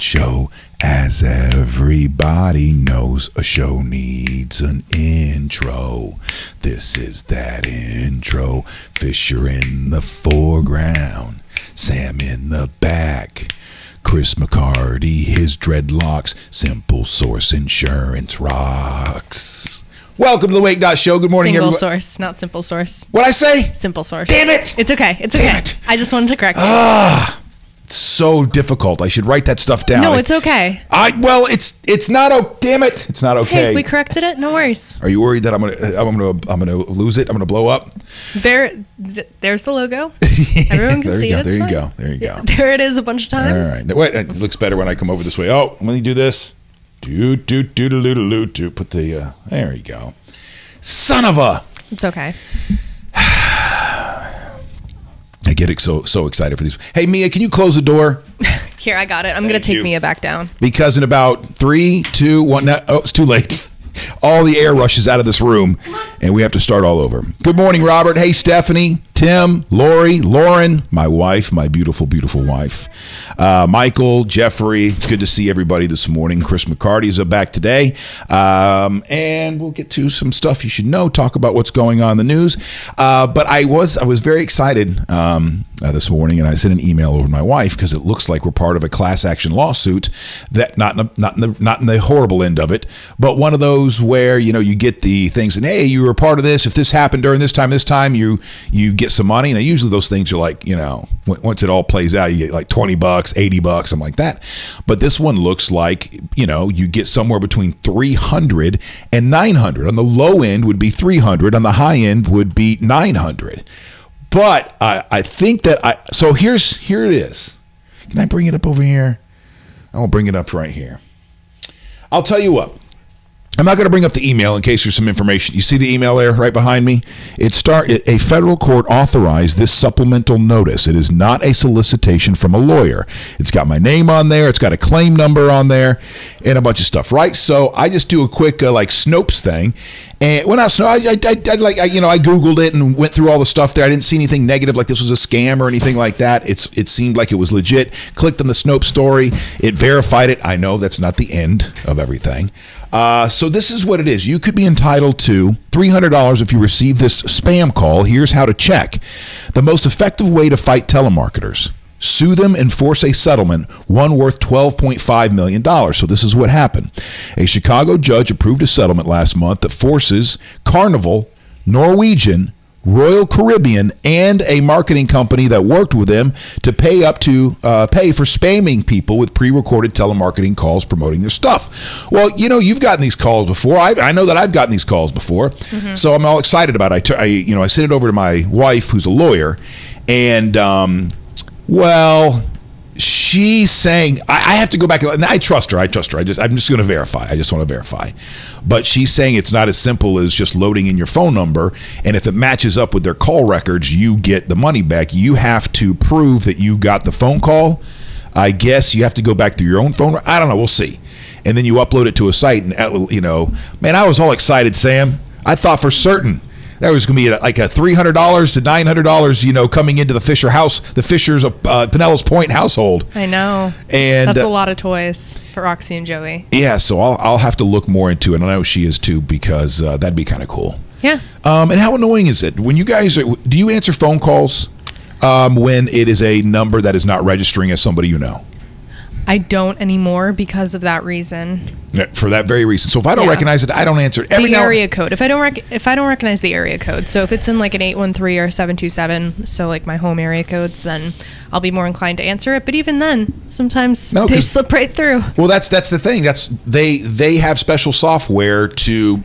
Wake.Show. As everybody knows, a show needs an intro. This is that intro. Fisher in the foreground, Sam in the back, Chris McCarty, his dreadlocks, Simple Source Insurance rocks. Welcome to the Wake.Show. Good morning, Single everybody. source, not simple source. What'd I say? Simple source. Damn it! It's okay. It's okay. Damn it. I just wanted to correct you. It's so difficult. I should write that stuff down. No, it's okay. It's not. Oh, damn it! It's not okay. Hey, we corrected it. No worries. Are you worried that I'm gonna lose it? I'm gonna blow up. There's the logo. Everyone can see it. There you go. There you go. There it is a bunch of All times. right. Wait, it looks better when I come over this way. Oh, let me do this. Put the. There you go. Son of a. It's okay. I get so excited for these. Hey, Mia, can you close the door? Here, I got it. I'm going to take you. Mia back down. Because in about 3, 2, 1, it's too late. All the air rushes out of this room, and we have to start all over. Good morning, Robert. Hey, Stephanie, Tim, Lori, Lauren, my wife, my beautiful, beautiful wife, Michael, Jeffrey. It's good to see everybody this morning. Chris McCarty is back today, and we'll get to some stuff you should know, talk about what's going on in the news. But I was very excited this morning, and I sent an email over to my wife because it looks like we're part of a class action lawsuit that not in the horrible end of it, but one of those where you get the things and hey, you were part of this. If this happened during this time, you get some money. Now usually those things are like once it all plays out, you get like $20, $80, something like that. But this one looks like you get somewhere between $300 and $900. On the low end would be $300. On the high end would be $900. But I think that so here it is. Can I bring it up over here? I will bring it up right here. I'll tell you what. I'm not going to bring up the email in case there's some information. You see the email there right behind me? A federal court authorized this supplemental notice. It is not a solicitation from a lawyer. It's got my name on there. It's got a claim number on there and a bunch of stuff, right? So I just do a quick Snopes thing. And when I Googled it and went through all the stuff there. I didn't see anything negative like this was a scam or anything like that. It seemed like it was legit. Clicked on the Snopes story. It verified it. I know that's not the end of everything. So this is what it is. You could be entitled to $300 if you receive this spam call. Here's how to check. The most effective way to fight telemarketers. Sue them and force a settlement, one worth $12.5 million. So this is what happened. A Chicago judge approved a settlement last month that forces Carnival, Norwegian, Royal Caribbean, and a marketing company that worked with them to pay for spamming people with pre-recorded telemarketing calls promoting their stuff. Well, you've gotten these calls before. I know that I've gotten these calls before, so I'm all excited about it. I sent it over to my wife, who's a lawyer, and she's saying I have to go back and I trust her. I'm just going to verify. I just want to verify. But she's saying it's not as simple as just loading in your phone number, and if it matches up with their call records, you get the money back. You have to prove that you got the phone call. I guess you have to go back through your own phone. I don't know. We'll see. And then you upload it to a site, and man, I was all excited, Sam. I thought for certain there was going to be like a $300 to $900, coming into the Fisher house, the Fishers of Pinellas Point household. I know. And that's a lot of toys for Roxy and Joey. Yeah, so I'll have to look more into it. I know she is too, because that'd be kind of cool. Yeah. And how annoying is it when you guys do you answer phone calls when it is a number that is not registering as somebody you know? I don't anymore because of that reason. Yeah, for that very reason. So if I don't recognize it, I don't answer it. The area code. If I don't recognize the area code, so if it's in like an 813 or 727, so like my home area codes, then I'll be more inclined to answer it. But even then, sometimes they slip right through. Well, that's the thing. They have special software to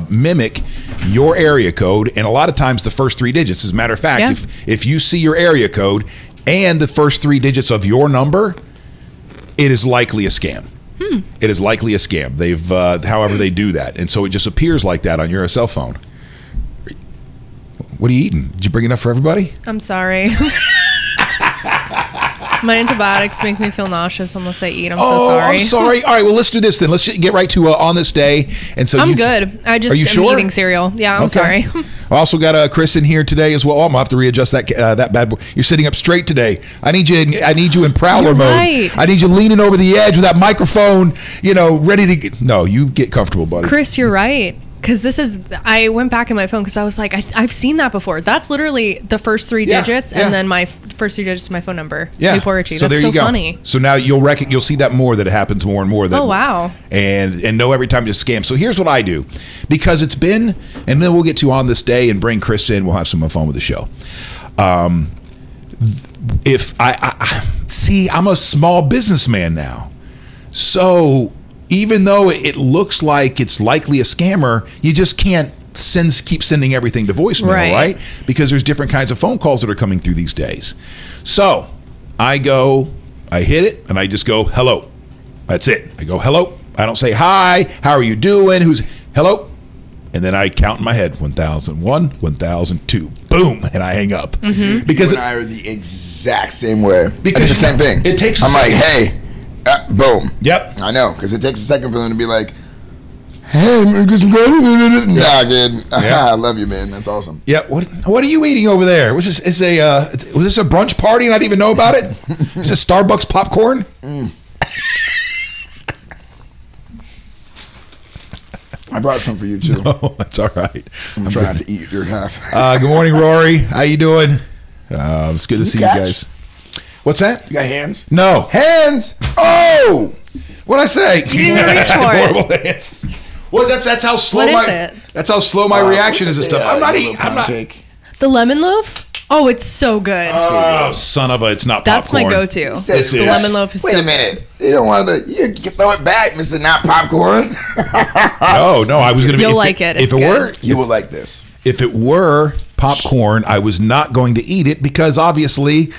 mimic your area code, and a lot of times the first 3 digits. As a matter of fact, if you see your area code and the first 3 digits of your number, it is likely a scam. It is likely a scam. However they do that. And so it just appears like that on your cell phone. What are you eating? Did you bring enough for everybody? I'm sorry. My antibiotics make me feel nauseous unless I eat. I'm so Oh, sorry. I'm sorry. All right, well, let's do this then. Let's get right to on this day. And so I'm good. I just am eating cereal. Yeah, I'm sorry. I also got Chris in here today as well. I'm gonna have to readjust that bad boy. You're sitting up straight today. I need you in prowler mode. Right. I need you leaning over the edge with that microphone. Ready to get. No, you get comfortable, buddy. Chris, you're right. Because I went back in my phone because I was like, I've seen that before. That's literally the first three digits and then my first three digits of my phone number. Yeah. That's there so you go. funny. So now you'll see that more, that it happens more and more. That, oh, wow. And know every time it's a scam. So here's what I do. Because it's been, and then we'll get to on this day and bring Chris in. We'll have some fun with the show. If I'm a small businessman now. So even though it looks like it's likely a scammer, you just can't keep sending everything to voicemail, right? Because there's different kinds of phone calls that are coming through these days. So I hit it, and I just go, hello. That's it. I go, hello. I don't say, hi, how are you doing? Hello? And then I count in my head, 1001, 1002. Boom. And I hang up. Mm-hmm. Because you and I are the exact same way. Because I do the same thing. It takes I'm like, hey. Boom. Yep. I know, because it takes a second for them to be like, hey, man, get some credit. Nah, dude. I love you, man. That's awesome. Yeah. What are you eating over there? Was this a brunch party and I didn't even know about it? Is this Starbucks popcorn? I brought some for you too. Oh, that's all right. I'm trying to eat your half. Good morning, Rory. How you doing? It's good to see you guys. What's that? You got hands? No. Hands! Oh! What'd I say? You didn't reach for it. Hands. Well, that's how slow that's how slow my reaction is and stuff. I'm not. The lemon loaf? Oh, it's so good. Oh, son of a! It's not popcorn. That's my go-to. The lemon loaf is so good. Wait a minute. You don't want to. You can throw it back, Mr. Not Popcorn. No. I was going to be. You'll like it. If it were, you will like this. If it were popcorn, I was not going to eat it because obviously,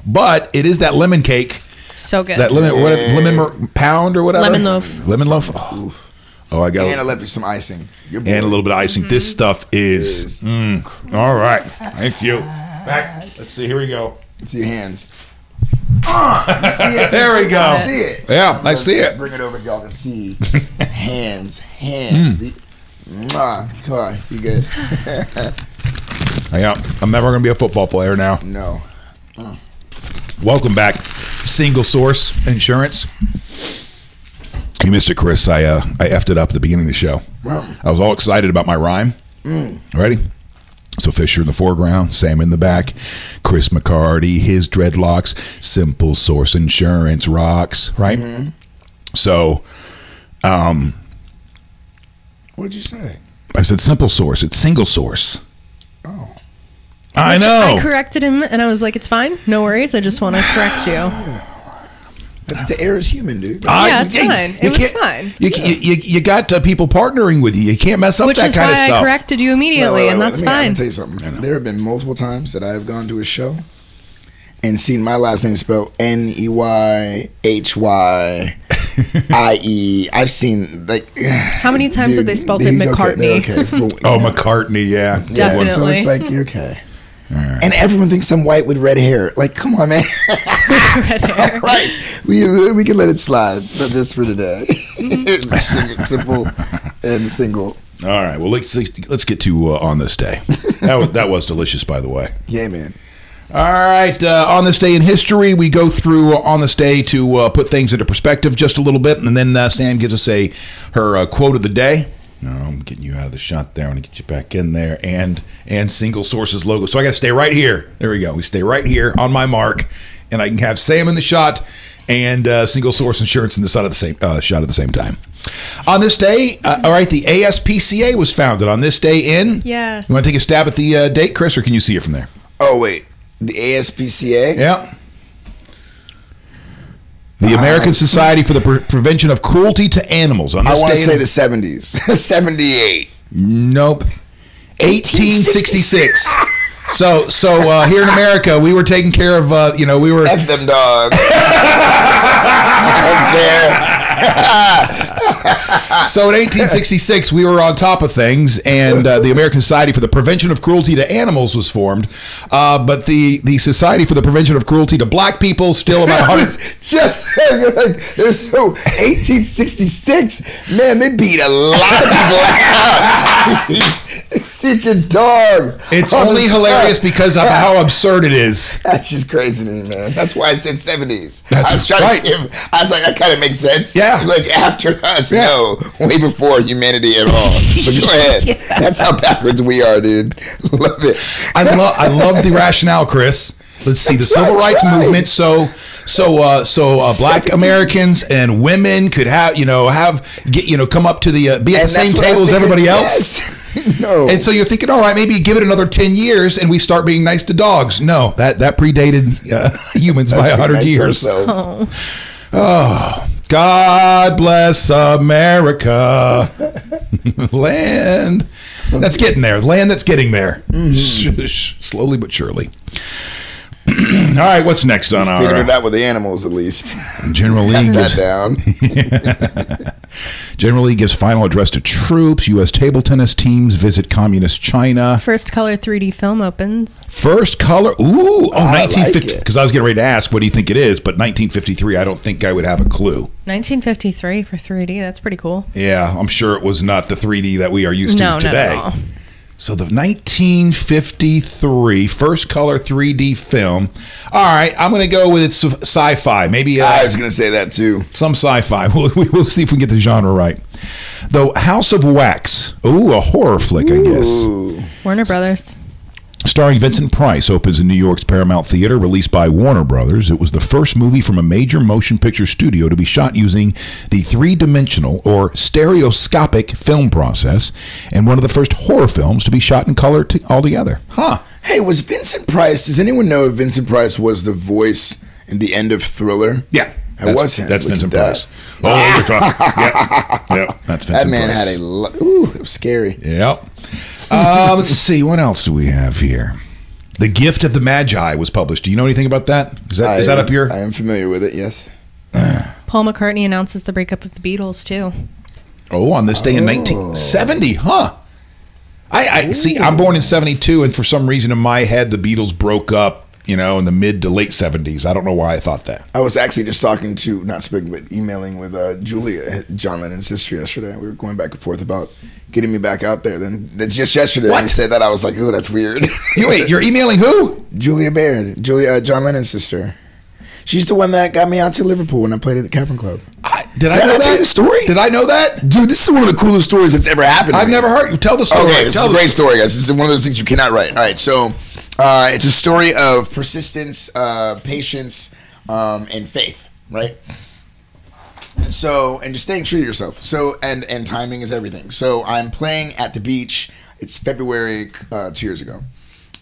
but it is that lemon cake. So good. That lemon pound or whatever. Lemon loaf. Lemon loaf. Oh, I got and I left you some icing. And a little bit of icing. Mm-hmm. This stuff is. All right. Thank you. Back. Let's see. Here we go. See your hands. You see it? There we go. I see it. Yeah, I see it. Bring it over, y'all can see. Hands. Come on, you good? Yeah, I'm never going to be a football player now. No. Welcome back, Single Source Insurance. You missed it, Chris. I effed it up at the beginning of the show. I was all excited about my rhyme. Ready? So Fisher in the foreground, Sam in the back, Chris McCarty, his dreadlocks, Simple Source Insurance rocks, right? Mm-hmm. So, what did you say? I said Simple Source. It's Single Source. Oh. I know. I corrected him, and I was like, it's fine. No worries. I just want to correct you. That's the air is human, dude. Yeah, it's fine. It was fine. You got people partnering with you. You can't mess up that kind of stuff. Which is why I corrected you immediately, and that's fine. Let me tell you something. There have been multiple times that I have gone to a show and seen my last name spelled Neyhye. I've seen how many times have they spelled it McCartney? Okay. Oh, McCartney, yeah. Definitely. So it's like, you're okay. Right. And everyone thinks I'm white with red hair. Like, come on, man. Red hair. Right. We can let it slide. But this for today. Simple and single. All right. Well, let's get to on this day. That was delicious, by the way. Yeah, man. All right. On this day in history, we go through on this day to put things into perspective just a little bit, and then Sam gives us her quote of the day. No, I'm getting you out of the shot there. I want to get you back in there. And Single Source's logo. So I got to stay right here. There we go. We stay right here on my mark. And I can have Sam in the shot and Single Source Insurance in the shot at the same time. On this day, all right, the ASPCA was founded on this day in? Yes. You want to take a stab at the date, Chris, or can you see it from there? Oh, wait. The ASPCA? Yeah. The American Society for the Prevention of Cruelty to Animals. On this I want to say the 70s. 78. Nope. 1866. So here in America, we were taking care of, we were... F them dogs. So in 1866, we were on top of things, and the American Society for the Prevention of Cruelty to Animals was formed. But the Society for the Prevention of Cruelty to Black People still about 100. Just saying, like, they're so 1866. Man, they beat a lot of people out. Seeking dog. It's only hilarious because of how absurd it is. That's just crazy to me, man. That's why I said 70s. That's I was trying right. to give. I was like, that kind of makes sense. Yeah. Like after us, no, way before humanity at all. But go ahead. That's how backwards we are, dude. Love it. I love the rationale, Chris. Let's see, the civil rights movement. So Black Americans and women could come up to the be at the same table as everybody else. Yes. No. And so you're thinking, all right, maybe give it another 10 years and we start being nice to dogs. No, that predated humans by 100 years. Oh, God bless America. Land that's getting there. Land that's getting there. Slowly but surely. All right, what's next on our... Figured it out with the animals, at least. General Lee that down. General Lee gives final address to troops. U.S. table tennis teams visit communist China. First color 3D film opens. First color... Ooh! 1950... like because I was getting ready to ask, what do you think it is? But 1953, I don't think I would have a clue. 1953 for 3D. That's pretty cool. Yeah, I'm sure it was not the 3D that we are used to today. Not at all. So the 1953 first color 3D film. All right, I'm going to go with it's sci-fi. Maybe I was going to say that too. Some sci-fi. We'll see if we can get the genre right. The House of Wax. Ooh, a horror flick, I guess. Warner Brothers. Starring Vincent Price, opens in New York's Paramount Theater, released by Warner Brothers. It was the first movie from a major motion picture studio to be shot using the three-dimensional or stereoscopic film process, and one of the first horror films to be shot in color altogether. Huh. Hey, was Vincent Price, does anyone know if Vincent Price was the voice in the end of Thriller? Yeah. It was him. That's Vincent Price. Oh, you're talking. Yep. That's Vincent Price. That man had it was scary. Yep. Let's see. What else do we have here? The Gift of the Magi was published. Do you know anything about that? Is that up here? I am familiar with it, yes. Paul McCartney announces the breakup of the Beatles, too. Oh, on this day in 1970, huh? I see. I'm born in 72, and for some reason in my head, the Beatles broke up, in the mid to late 70s. I don't know why I thought that. I was actually just talking to, not speaking, but emailing with Julia, John Lennon's sister, yesterday. We were going back and forth about getting me back out there. Then just yesterday, when you said that, I was like, "Oh, that's weird." Wait, you're emailing who? Julia Baird, John Lennon's sister. She's the one that got me out to Liverpool when I played at the Cavern Club. Did I know that? Tell you the story? Did I know that? Dude, this is one of the coolest stories that's ever happened to I've me. never heard. Tell the story. Okay, this is a great story, guys. This is one of those things you cannot write. All right, so it's a story of persistence, patience, and faith, right? So, and just staying true to yourself. So, and timing is everything. So, I'm playing at the beach. It's February 2 years ago,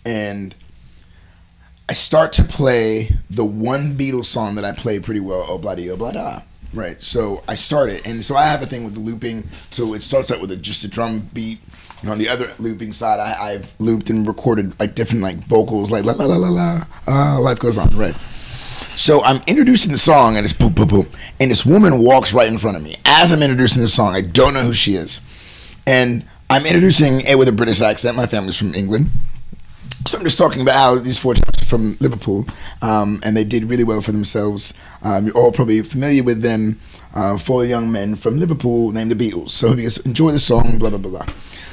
and I start to play the one Beatles song that I play pretty well, Oh Blah-Dee, Oh Blah-Da. Right, so I started, and so I have a thing with the looping. So it starts out with just a drum beat, and on the other looping side, I've looped and recorded like different like vocals, like la la la la la, life goes on. Right. So I'm introducing the song, and it's boom boom boom, and this woman walks right in front of me as I'm introducing the song. I don't know who she is, and I'm introducing it with a British accent. My family's from England. So I'm just talking about how these four chaps are from Liverpool, and they did really well for themselves. You're all probably familiar with them, four young men from Liverpool named the Beatles. So you guys enjoy the song, blah, blah, blah, blah.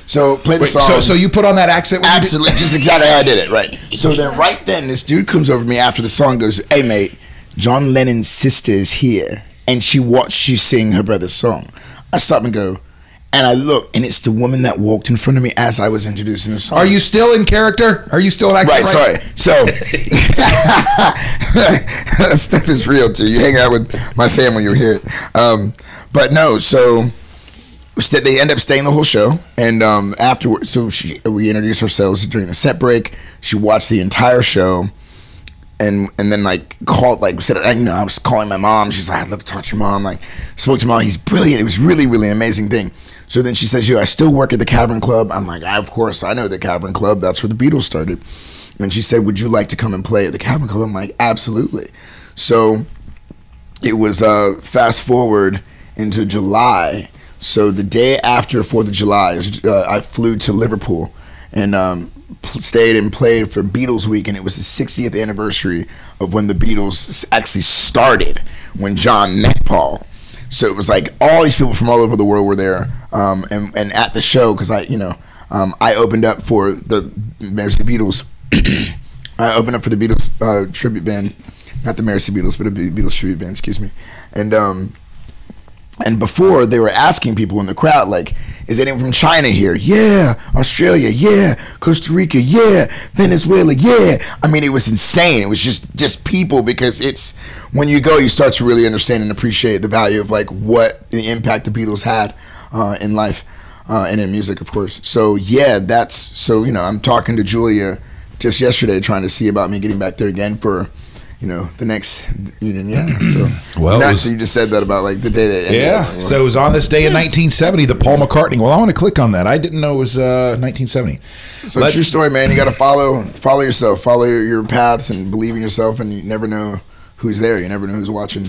So play the song. So you put on that accent? When Absolutely, just exactly how I did it, right. So then right then, this dude comes over to me after the song, goes, "Hey mate, John Lennon's sister is here, and she watched you sing her brother's song." I stop and go, and I look, and it's the woman that walked in front of me as I was introducing the song. Are you still in character? Are you still acting right? Sorry. So, that stuff is real, too. You hang out with my family, you'll hear it. But no, so they end up staying the whole show. And afterwards, so we introduced ourselves during the set break. She watched the entire show. And then said, I was calling my mom. She's like, "I'd love to talk to your mom." Like, spoke to mom. He's brilliant. It was really, really an amazing thing. So then she says, "I still work at the Cavern Club." I'm like, "Of course, I know the Cavern Club. That's where the Beatles started." And she said, "Would you like to come and play at the Cavern Club?" I'm like, "Absolutely." So it was fast forward into July, So the day after 4th of July, I flew to Liverpool and stayed and played for Beatles Week, and it was the 60th anniversary of when the Beatles actually started, when John met Paul. So it was like all these people from all over the world were there, and at the show, because I opened up for the Mercy Beatles. I opened up for the Beatles tribute band, not the Mercy Beatles, but a Beatles tribute band, excuse me. And before, they were asking people in the crowd, like, is anyone from China here? Yeah. Australia? Yeah. Costa Rica? Yeah. Venezuela? Yeah. I mean, it was insane. It was just people, because it's, when you go, you start to really understand and appreciate the value of, like, what the impact the Beatles had in life and in music, of course. So, yeah, I'm talking to Julia just yesterday, trying to see about me getting back there again for, the next union. Yeah. So, so you just said that about like the day that ended. Yeah. So it was on this day in 1970 that Paul McCartney. Well, I want to click on that. I didn't know it was 1970. So true story, man. You got to follow yourself, follow your paths, and believe in yourself. And you never know who's there. You never know who's watching.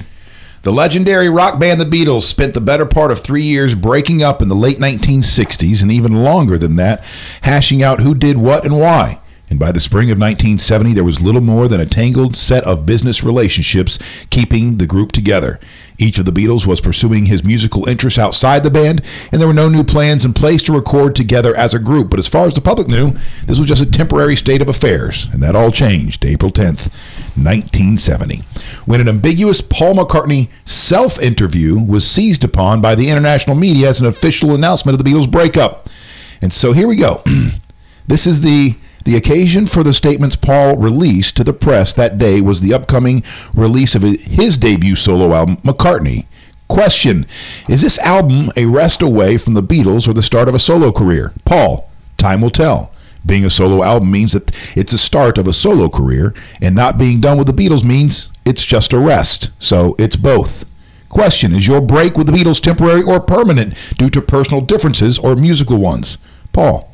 The legendary rock band The Beatles spent the better part of 3 years breaking up in the late 1960s, and even longer than that, hashing out who did what and why. And by the spring of 1970, there was little more than a tangled set of business relationships keeping the group together. Each of the Beatles was pursuing his musical interests outside the band, and there were no new plans in place to record together as a group. But as far as the public knew, this was just a temporary state of affairs, and that all changed April 10th, 1970, when an ambiguous Paul McCartney self-interview was seized upon by the international media as an official announcement of the Beatles' breakup. And so here we go. This is the occasion for the statements Paul released to the press that day was the upcoming release of his debut solo album, McCartney. Question: is this album a rest away from the Beatles or the start of a solo career? Paul: time will tell. Being a solo album means that it's a start of a solo career, and not being done with the Beatles means it's just a rest. So it's both. Question: is your break with the Beatles temporary or permanent due to personal differences or musical ones? Paul: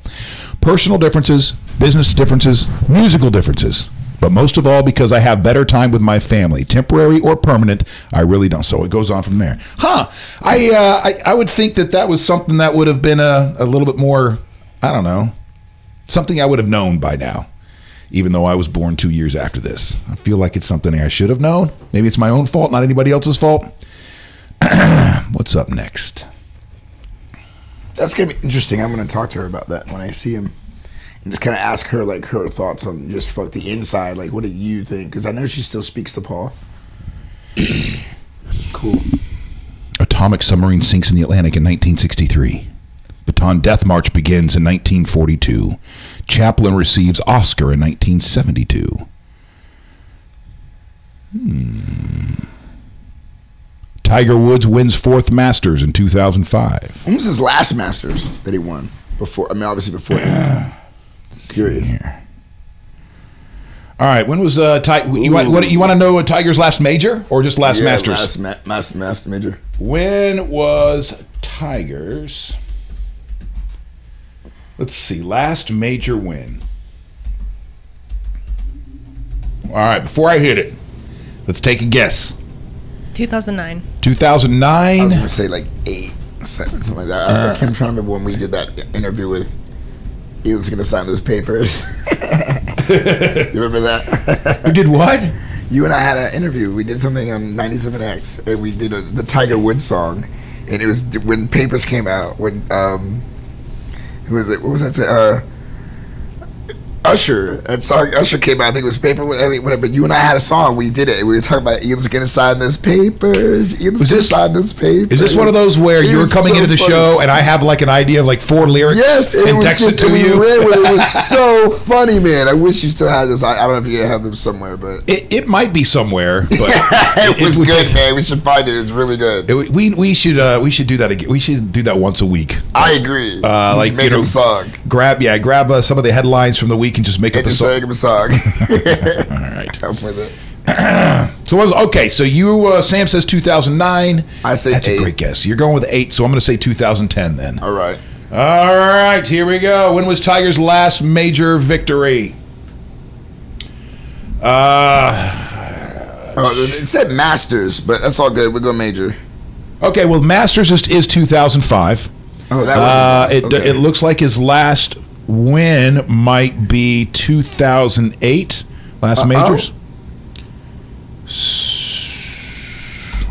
personal differences, business differences, musical differences, but most of all because I have better time with my family. Temporary or permanent, I really don't. So it goes on from there. I would think that was something that would have been a little bit more, I don't know, something I would have known by now, even though I was born 2 years after this. I feel like it's something I should have known. Maybe it's my own fault, not anybody else's fault. What's up next? That's going to be interesting. I'm going to talk to her about that when I see him. And just kind of ask her, like, her thoughts on just the inside. Like, what do you think? Because I know she still speaks to Paul. Cool. Atomic submarine sinks in the Atlantic in 1963. Baton Death March begins in 1942. Chaplin receives Oscar in 1972. Tiger Woods wins 4th Masters in 2005. When was his last Masters that he won? Obviously before him. Curious. All right, when was you want to know Tiger's last major or just last Masters? Last major. When was Tiger's? Let's see, last major win. All right, before I hit it, let's take a guess. 2009. 2009. I was gonna say like 8, 7, something like that. I'm trying to remember when we did that interview with. He was gonna sign those papers. You remember that? We did what? You and I had an interview. We did something on 97X, and we did the Tiger Woods song, and it was when papers came out. When who was it? What was that? Say? Usher. That song Usher came out. I think it was Paper. Whatever. But you and I had a song. We did it. We were talking about Ian's gonna sign those papers. Sign those papers. Is this one of those where you're coming into the show and I have like an idea of like 4 lyrics? Yes, and text it to you. It was so funny, man. I wish you still had this. I don't know if you have them somewhere, but it might be somewhere. But it was good, man. We should find it. It's really good. We should do that again. We should do that once a week. I agree. Like make a song. Grab some of the headlines from the week and just make up a song. All right. I'm with it. So what was okay? So you Sam says 2009. I say that's 8. a great guess. You're going with 8, so I'm going to say 2010 then. All right. All right. Here we go. When was Tiger's last major victory? It said Masters, but that's all good. We'll go major. Okay, well, Masters is 2005. Oh, that was his last. Okay. It looks like his last win might be 2008. Last majors.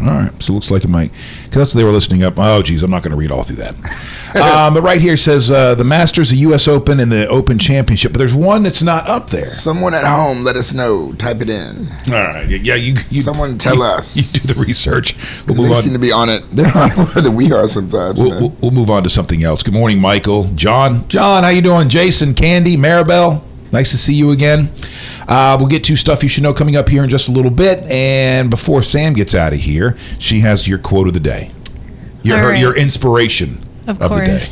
All right, so it looks like it might. Because that's what they were listening up. Oh, geez, I'm not going to read all through that. But right here says the Masters, the U.S. Open, and the Open Championship. But there's one that's not up there. Someone at home, let us know. Type it in. All right, yeah, you someone tell us. You do the research. They seem to be on it. They're on more than we are sometimes. We'll move on to something else. Good morning, Michael, John, how you doing? Jason, Candy, Maribel. Nice to see you again. We'll get to stuff you should know coming up here in just a little bit. And before Sam gets out of here, she has your quote of the day. Your inspiration of the day.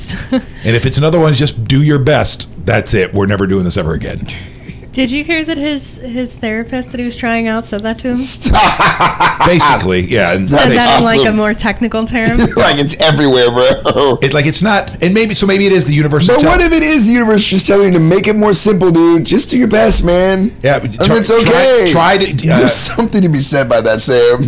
And if it's another one, just do your best. That's it. We're never doing this ever again. Did you hear that his therapist that he was trying out said that to him? Stop. Basically, yeah. And says that in like a more technical term. Like it's everywhere, bro. It's not, and maybe it is the universe. But what if it is the universe just telling you to make it more simple, dude? Just do your best, man. Yeah, it's okay. Try to. There's something to be said by that, Sam.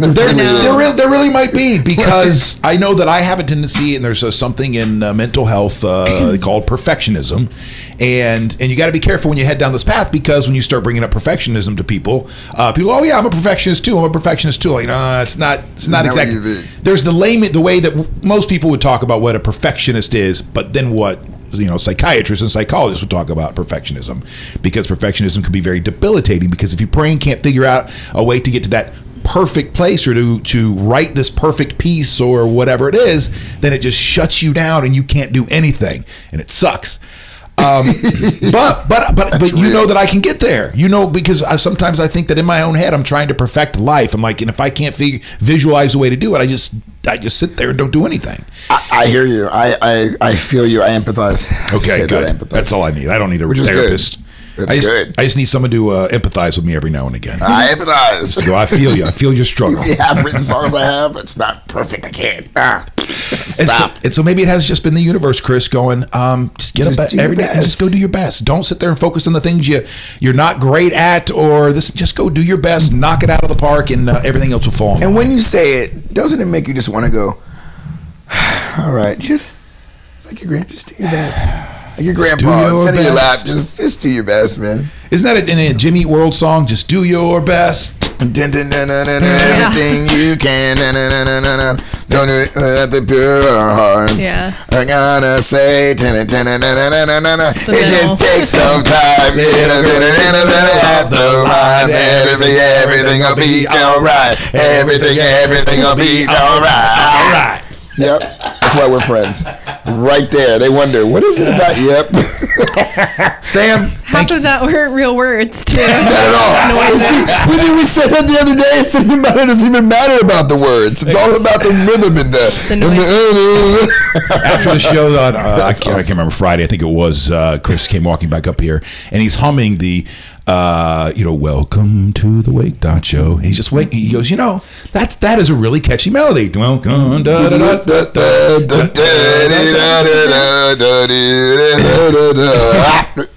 There really might be, because I know that I have a tendency, and there's something in mental health called perfectionism, and you got to be careful when you head down this path, because when you start bringing up perfectionism to people, oh yeah, I'm a perfectionist too. Like, no, it's not exactly. There's the way that most people would talk about what a perfectionist is, but then what psychiatrists and psychologists would talk about perfectionism, because perfectionism can be very debilitating, because if your brain can't figure out a way to get to that perfect place, or to write this perfect piece or whatever it is, then it just shuts you down and you can't do anything, and it sucks. But you know that I can get there, because sometimes I think that in my own head I'm trying to perfect life. I'm like, and if I can't visualize a way to do it, I just sit there and don't do anything. I hear you. I feel you. I empathize. Okay, good. That's all I need. I don't need a therapist. I just need someone to empathize with me every now and again. I empathize. So I feel you. I feel your struggle. Yeah, I've written songs I have. It's not perfect. I can't. Stop. And so maybe it has just been the universe, Chris, going, just get up every day and just go do your best. Don't sit there and focus on the things you're not great at, or this. Just go do your best, knock it out of the park, and everything else will fall in line. And when you say it, doesn't it make you just want to go, all right, just do your best. Like your grandpa sitting in your lap, just do your best, man. Isn't that in a Jimmy Eat World song? Just do your best. Everything you can. Don't do it with the pure heart. Yeah. I'm gonna say, it just takes some time. Everything will be alright. Everything will be alright. Yep, that's why we're friends. Right there, they wonder, what is it about? Yep. Sam, half of that weren't real words, too. Not at all. We said that the other day. Something about it doesn't even matter about the words. It's all about the rhythm and after the show on, I can't remember, Friday, I think it was, Chris came walking back up here, and he's humming the, welcome to the Wake.Show. And he's just waiting. He goes, that is a really catchy melody. Welcome,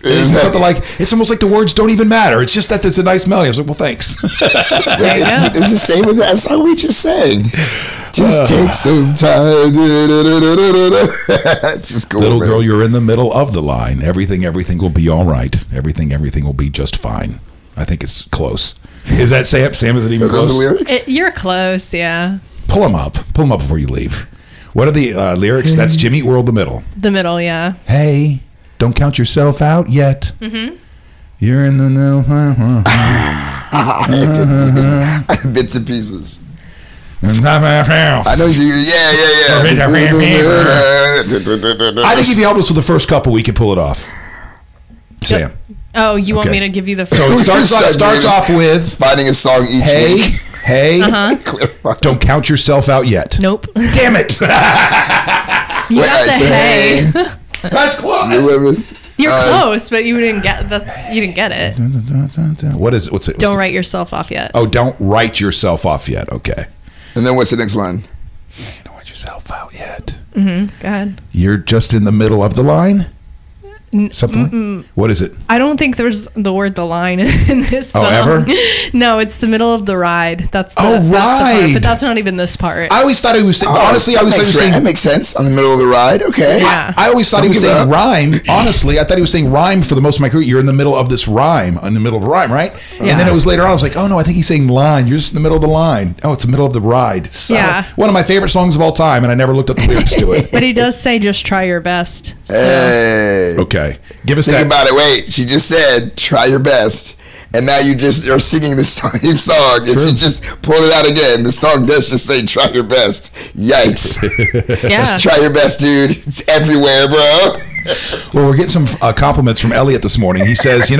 It's something like, it's almost like the words don't even matter. It's just that it's a nice melody. I was like, well, thanks. It's the same with that song we just sang. Just take some time. It's just cool, little girl, you're in the middle of the line. Everything will be all right. Everything will be just fine. I think it's close. Is that Sam? Sam, is it even close? Lyrics? You're close, yeah. Pull them up before you leave. What are the lyrics? That's Jimmy Eat World, the middle. The middle, yeah. Hey, don't count yourself out yet. Mm-hmm. You're in the middle. Bits and pieces. I know you. Yeah. I think if you help us with the first couple, we could pull it off. Sam. Oh, you want me to give you the first? So it starts off with finding a song each week. Hey, don't count yourself out yet. Nope. Damn it. You got the hey. That's close. You're close, but you didn't get it. What's it? Don't write yourself off yet. Oh, don't write yourself off yet. Okay. And then what's the next line? Don't write yourself out yet. Mm-hmm. Go ahead. You're just in the middle of the line. Something like, what is it? I don't think there's the word "the line" in this song. Oh, ever? No, it's the middle of the ride. That's the, right. That's the part, but that's not even this part. I always thought he was saying, honestly, I was saying, that makes sense. On the middle of the ride, okay. Yeah. I always thought he was saying rhyme. Honestly, I thought he was saying rhyme for the most of my career. You're in the middle of this rhyme, in the middle of a rhyme, right? Yeah. And then it was later on, I was like, oh no, I think he's saying line. You're just in the middle of the line. Oh, it's the middle of the ride. So, Yeah. one of my favorite songs of all time, and I never looked up the lyrics to it. But he does say, "Just try your best." So. Hey. Okay. Give us Think about it. Wait, she just said, try your best. And now you just are singing the same song. And she just pulled it out again. The song does just say, try your best. Yikes. Yeah. Just try your best, dude. It's everywhere, bro. Well, we're getting some compliments from Elliot this morning. He says, you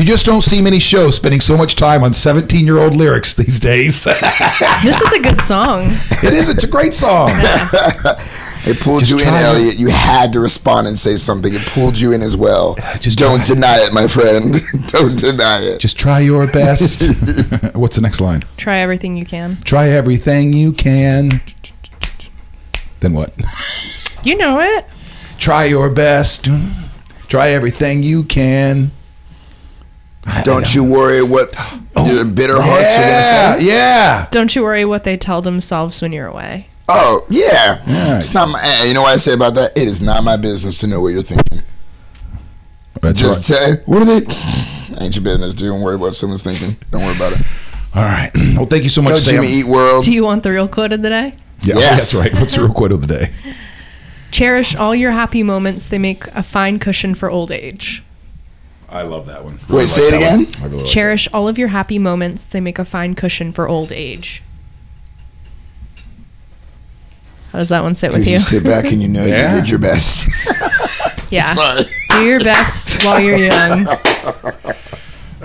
just don't see many shows spending so much time on 17-year-old lyrics these days. This is a good song. It is. It's a great song. It pulled Just you in, try it. Elliot. You had to respond and say something. It pulled you in as well. Just don't try. deny it, my friend. Don't deny it. Just try your best. What's the next line? Try everything you can. Try everything you can. Then what? You know it. Try your best. Try everything you can. Don't you worry what your bitter hearts are going to say. Yeah. Don't you worry what they tell themselves when you're away. Oh, yeah. Right. It's not my, you know what I say about that? It is not my business to know what you're thinking. That's Just right. say, what are they? Ain't your business, dude. Don't worry about what someone's thinking. Don't worry about it. All right. Well, thank you so much, Go Sam. Jimmy Eat World. Do you want the real quote of the day? Yeah, Yes. that's right. What's the real quote of the day? Cherish all your happy moments. They make a fine cushion for old age. I love that one. Wait, say it again? I really like Cherish all of your happy moments. They make a fine cushion for old age. How does that one sit with Because you? you sit back and you know Yeah. you did your best. Yeah. Sorry. Do your best while you're young.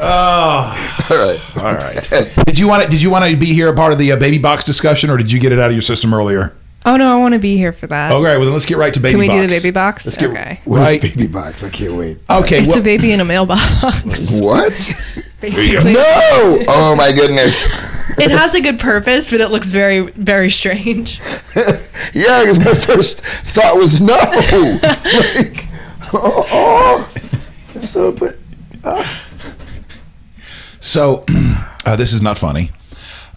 All right. Did you want to be here a part of the baby box discussion, or did you get it out of your system earlier? Oh, no, I want to be here for that. Okay, well then let's get right to baby Can we box. do the baby box? Let's get Okay. What right. is baby box? I can't wait. Okay, It's well, a baby in a mailbox. What? Basically. No! Oh my goodness. It has a good purpose, but it looks very, very strange. Yeah, because my first thought was no. Like, So, but. So, this is not funny,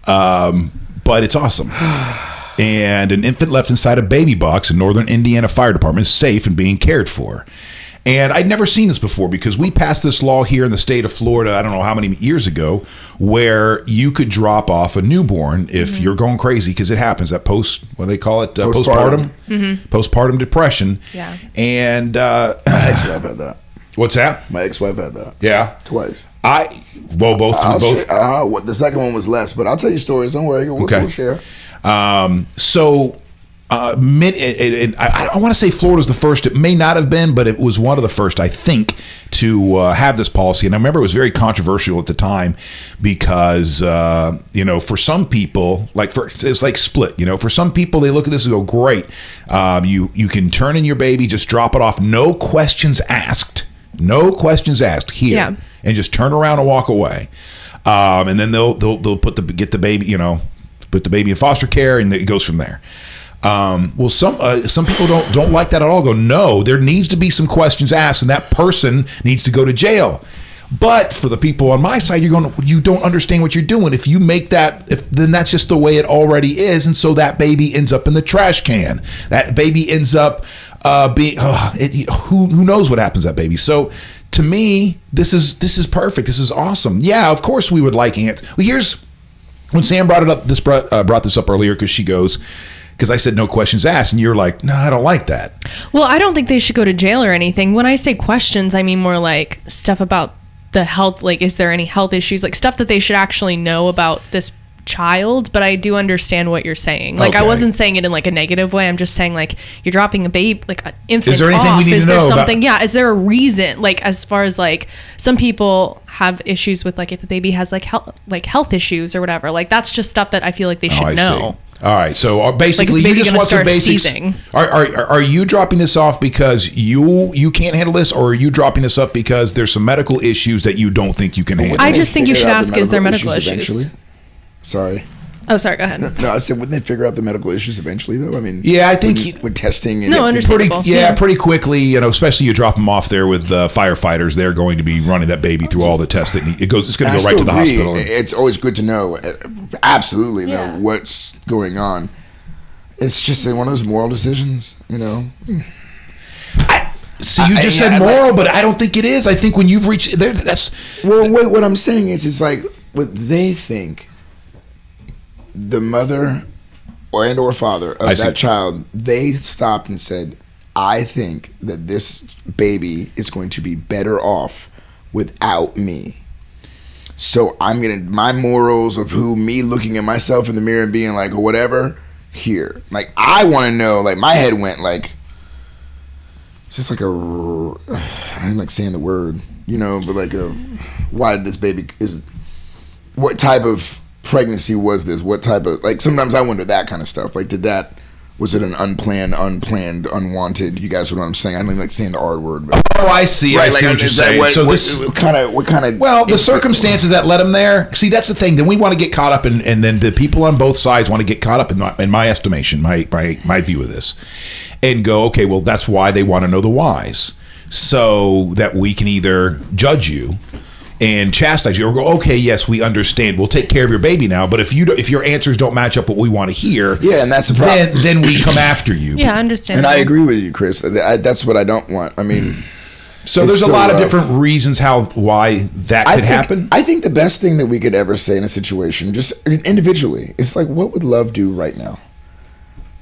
but it's awesome. And an infant left inside a baby box in Northern Indiana Fire Department is safe and being cared for. And I'd never seen this before because we passed this law here in the state of Florida, I don't know how many years ago, where you could drop off a newborn if you're going crazy, because it happens, that what do they call it? Postpartum? Postpartum depression. Yeah. And My ex-wife had that. what's that? My ex-wife had that. Yeah. Twice. Both. The second one was less, but I'll tell you stories. Don't worry. We'll share. I want to say Florida's the first. It may not have been, but it was one of the first, I think, to have this policy. And I remember it was very controversial at the time because, for some people, it's like split. For some people, they look at this and go, great. You can turn in your baby, just drop it off, no questions asked. No questions asked here. Yeah. And just turn around and walk away. And then they'll get the baby, put the baby in foster care, and it goes from there. Well, some people don't like that at all. Go, no, there needs to be some questions asked, and that person needs to go to jail. But for the people on my side, you don't understand what you're doing. If you make that, then that's just the way it already is, and so that baby ends up in the trash can. That baby ends up who knows what happens to that baby. So to me, this is perfect. This is awesome. Yeah, of course we would like ants. Well, here's when Sam brought this up earlier, because I said no questions asked, and you're like, no, I don't like that. Well, I don't think they should go to jail or anything. When I say questions, I mean more like stuff about the health, like is there any health issues, like stuff that they should actually know about this child. But I do understand what you're saying. Like, I wasn't saying it in like a negative way. I'm just saying, like, you're dropping a baby, like an infant. Is there anything we need to know is there something? Yeah. Is there a reason? Like, as far as like some people have issues with, like, if the baby has like health issues or whatever. Like, that's just stuff that I feel like they should know. See. All right, so basically, you just want some basics. Are you dropping this off because you can't handle this, or are you dropping this off because there's some medical issues that you don't think you can handle? I just think you should ask: is there medical issues? Sorry. Oh, sorry. Go ahead. No, I said, wouldn't they figure out the medical issues eventually, though? I mean, Yeah, I think with testing. And No, understandable. pretty quickly. You know, especially you drop them off there with firefighters. They're going to be running that baby through all the tests that it goes. It's going to go right to the hospital. It's always good to know, absolutely Yeah. know what's going on. It's just one of those moral decisions, you know. See, you just said moral, but I don't think it is. I think when you've reached there, that's. Well, wait. What I'm saying is, it's like what they think. The mother or father of that child, they stopped and said, I think that this baby is going to be better off without me. So I'm going to, my morals of me looking at myself in the mirror and being like, or whatever, here. Like, I want to know, like, my head went like, it's just like I didn't like saying the word, you know, but like why did this baby, what type of pregnancy was this? What type of, like, sometimes I wonder that kind of stuff. Like, was it an unplanned, unwanted? You guys know what I'm saying? I don't even like saying the R word. But, oh, I see. right, I see like, what you're saying. So what kind of? Well, the circumstances that led him there. See, that's the thing. Then we want to get caught up in, and then the people on both sides want to get caught up in my estimation, my view of this, and go, okay, well, that's why they want to know the whys, so that we can either judge you and chastise you, or go, okay, yes, we understand. We'll take care of your baby now. But if your answers don't match up what we want to hear, yeah, and that's the problem. Then we come after you. Yeah, I understand. And I agree with you, Chris. That's what I don't want. I mean, so there's a lot of different reasons why that could happen. I think the best thing that we could ever say in a situation, just individually, is like, what would love do right now?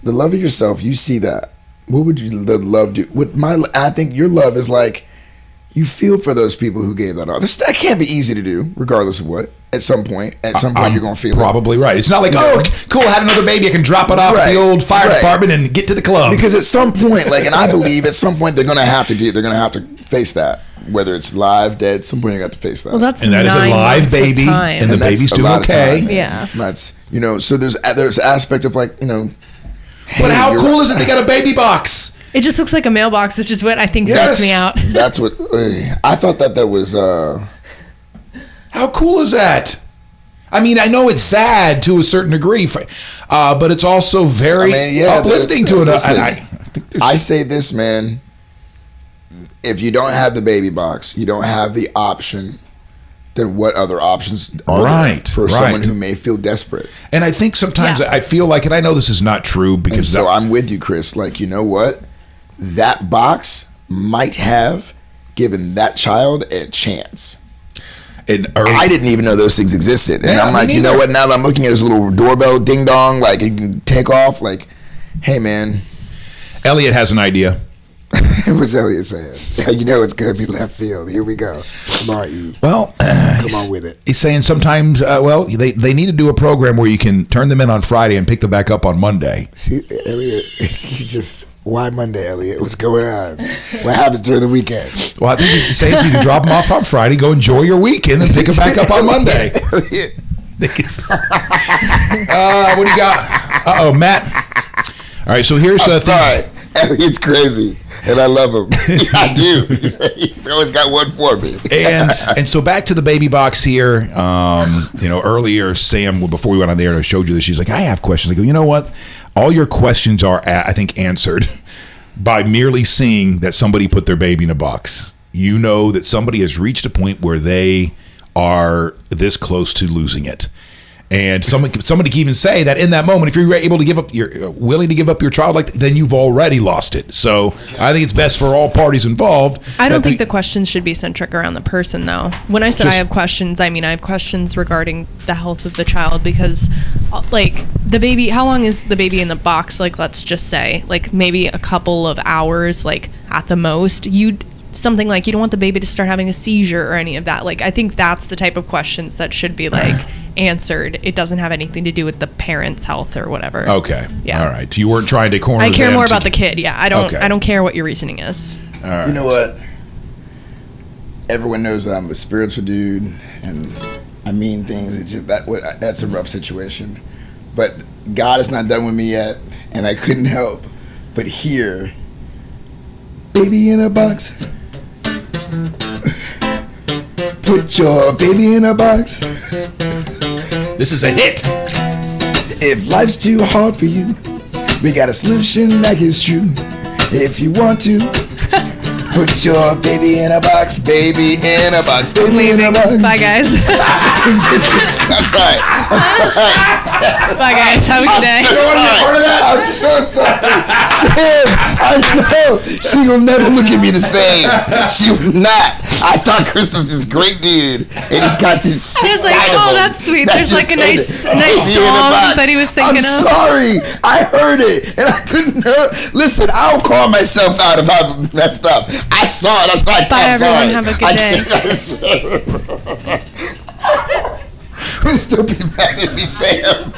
The love of yourself. You see that. What would the love do? I think your love is like, you feel for those people who gave that up. That can't be easy to do, regardless of what. At some point, you're going to feel probably right. It's not like, oh, cool, had another baby, I can drop it off at the old fire department and get to the club. Because at some point, like, and I believe at some point they're going to have to they're going to have to face that. Whether it's live, dead, some point you got to face that. Well, that is a live baby, and the baby's doing okay. Yeah, that's so there's aspect of, like, but how cool is it? They got a baby box. It just looks like a mailbox, which is what I think freaked me out. That's what I thought that was. How cool is that? I mean, I know it's sad to a certain degree, but it's also very uplifting to it. I say this, man. If you don't have the baby box, you don't have the option. Then what other options are there for someone who may feel desperate? And I think sometimes I feel like, and I know this is not true because so I'm with you, Chris. Like, you know what? That box might have given that child a chance. I didn't even know those things existed. And I'm like, you know what? Now that I'm looking at this little doorbell ding dong, like, you can take off, like, hey, man. Elliot has an idea. What's Elliot saying? You know it's going to be left field. Here we go. Come on, you. Well, come on with it. He's saying sometimes, they need to do a program where you can turn them in on Friday and pick them back up on Monday. See, Elliot, why Monday, Elliot? What's going on? What happens during the weekend? Well, I think he's saying so you can drop them off on Friday, go enjoy your weekend, and pick them back up on Monday. What do you got? Uh-oh, Matt. All right, so here's sorry. Elliot's crazy, and I love him. I do. He's always got one for me. and so back to the baby box here. Earlier, Sam, before we went on the air, I showed you this. She's like, I have questions. I go, you know what? All your questions are, I think, answered by merely seeing that somebody put their baby in a box. You know that somebody has reached a point where they are this close to losing it. And somebody can even say that in that moment, if you're able to give up, you're willing to give up your child, then you've already lost it. So I think it's best for all parties involved. I don't think the questions should be centric around the person, though. When I said I have questions, I mean I have questions regarding the health of the child, because, like, the baby, how long is the baby in the box? Like, let's just say, like, maybe a couple of hours, like, at the most. Something like, you don't want the baby to start having a seizure or any of that. Like, I think that's the type of questions that should be, like, answered. It doesn't have anything to do with the parent's health or whatever. Okay. Yeah. All right. You weren't trying to corner. I care more about the kid. Yeah. I don't care what your reasoning is. All right. You know what? Everyone knows that I'm a spiritual dude and I mean things. It's just that's a rough situation. But God is not done with me yet, and I couldn't help but hear baby in a box. Put your baby in a box. This is a hit. If life's too hard for you, we got a solution that is true. If you want to, put your baby in a box, baby in a box, baby in a box. Bye, guys. I'm sorry. Bye, guys. Have a good day. I'm so sorry. Sam, I know. She will never look at me the same. She will not. I thought Chris was this great dude, and he's got this sick I was like, side of oh, him that's sweet. that There's just like a ended. nice Baby in a song box. that he was thinking I'm of. sorry. I heard it, and I couldn't listen, I don't call myself out if I messed up. I saw it. I'm sorry. Bye, I'm everyone. sorry. Have a good day. Please don't be mad at me, Sam.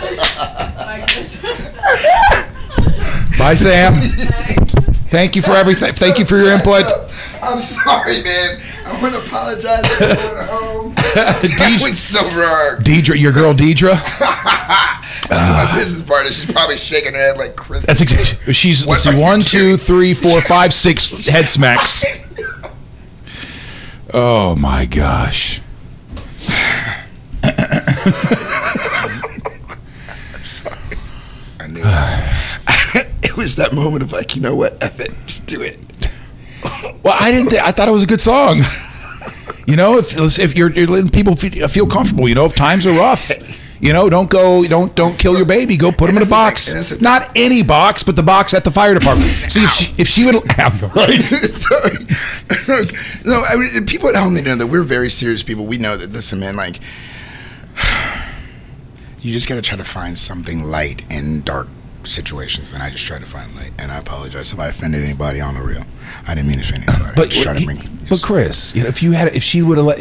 Bye, Sam. Thank you for everything. Thank you for your input. I'm sorry, man. I want to apologize for going home. That was so wrong. Deidre, your girl Deidre. My business partner, she's probably shaking her head like Chris. That's exactly. She's let's see, 1, 2, 3, 4, 5, 6 head smacks. Oh my gosh. I'm sorry. I knew it. It was that moment of like, you know what? F it. Just do it. Well, I thought it was a good song. You know, if you're letting people feel comfortable, you know, if times are rough, you know, don't kill your baby. Go put him in a box. Not any box, but the box at the fire department. See, if she would, right? Sorry. No, I mean, people at home, they know that we're very serious people. We know that, listen, man, like, you just got to try to find something light in dark situations, and I just try to find light. And I apologize if I offended anybody on the real. I didn't mean to offend anybody. But Chris, you know, if she would have let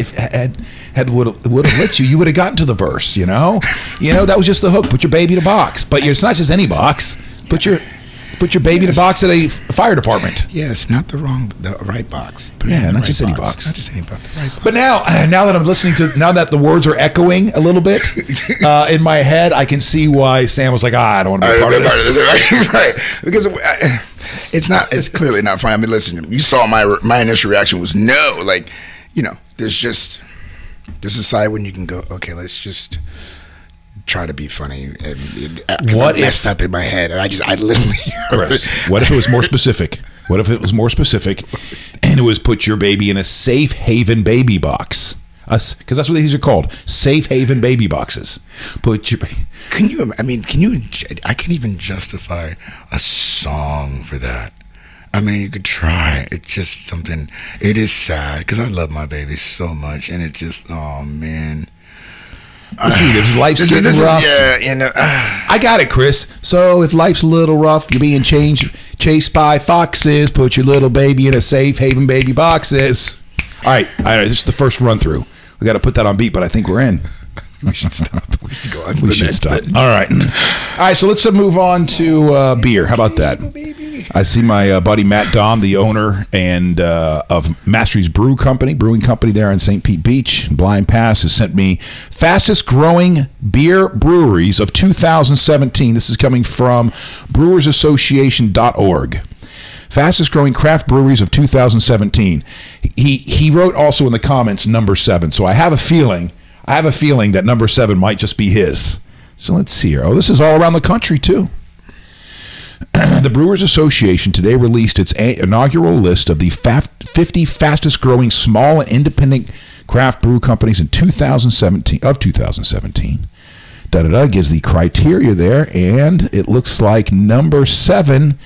would have let you would have gotten to the verse. You know, that was just the hook. Put your baby in a box, but it's not just any box. Put your baby in a box at a fire department. Yes, not the right box. Not just any box. Not just any box. The right box. But now that I'm listening now that the words are echoing a little bit in my head, I can see why Sam was like, I don't want to be a part of this. Right, because it's clearly not funny. I mean, listen, you saw my initial reaction was no. Like, you know, there's a side when you can go, okay, let's just try to be funny. What I messed up in my head, and I literally. Chris, what if it was more specific? What if it was more specific, and it was put your baby in a safe haven baby box? Because that's what these are called, safe haven baby boxes. Can you? I can't even justify a song for that. I mean, you could try. It's just something. It is sad because I love my baby so much, and it just, oh man. See, if life's getting rough. I got it, Chris. So if life's a little rough, you're being chased by foxes. Put your little baby in a safe haven baby boxes. All right. This is the first run through. We got to put that on beat, but I think we're in. We should stop. We should go on. We should stop. All right. So let's move on to beer. How about that? I see my buddy Matt Dom, the owner and of Mastery's Brewing Company there in St. Pete Beach, Blind Pass, has sent me fastest growing beer breweries of 2017. This is coming from brewersassociation.org. Fastest growing craft breweries of 2017. He wrote also in the comments number 7. So I have a feeling that number 7 might just be his. So let's see here. Oh, this is all around the country too. The Brewers Association today released its inaugural list of the 50 fastest growing small and independent craft brew companies in 2017. Gives the criteria there, and it looks like number 7.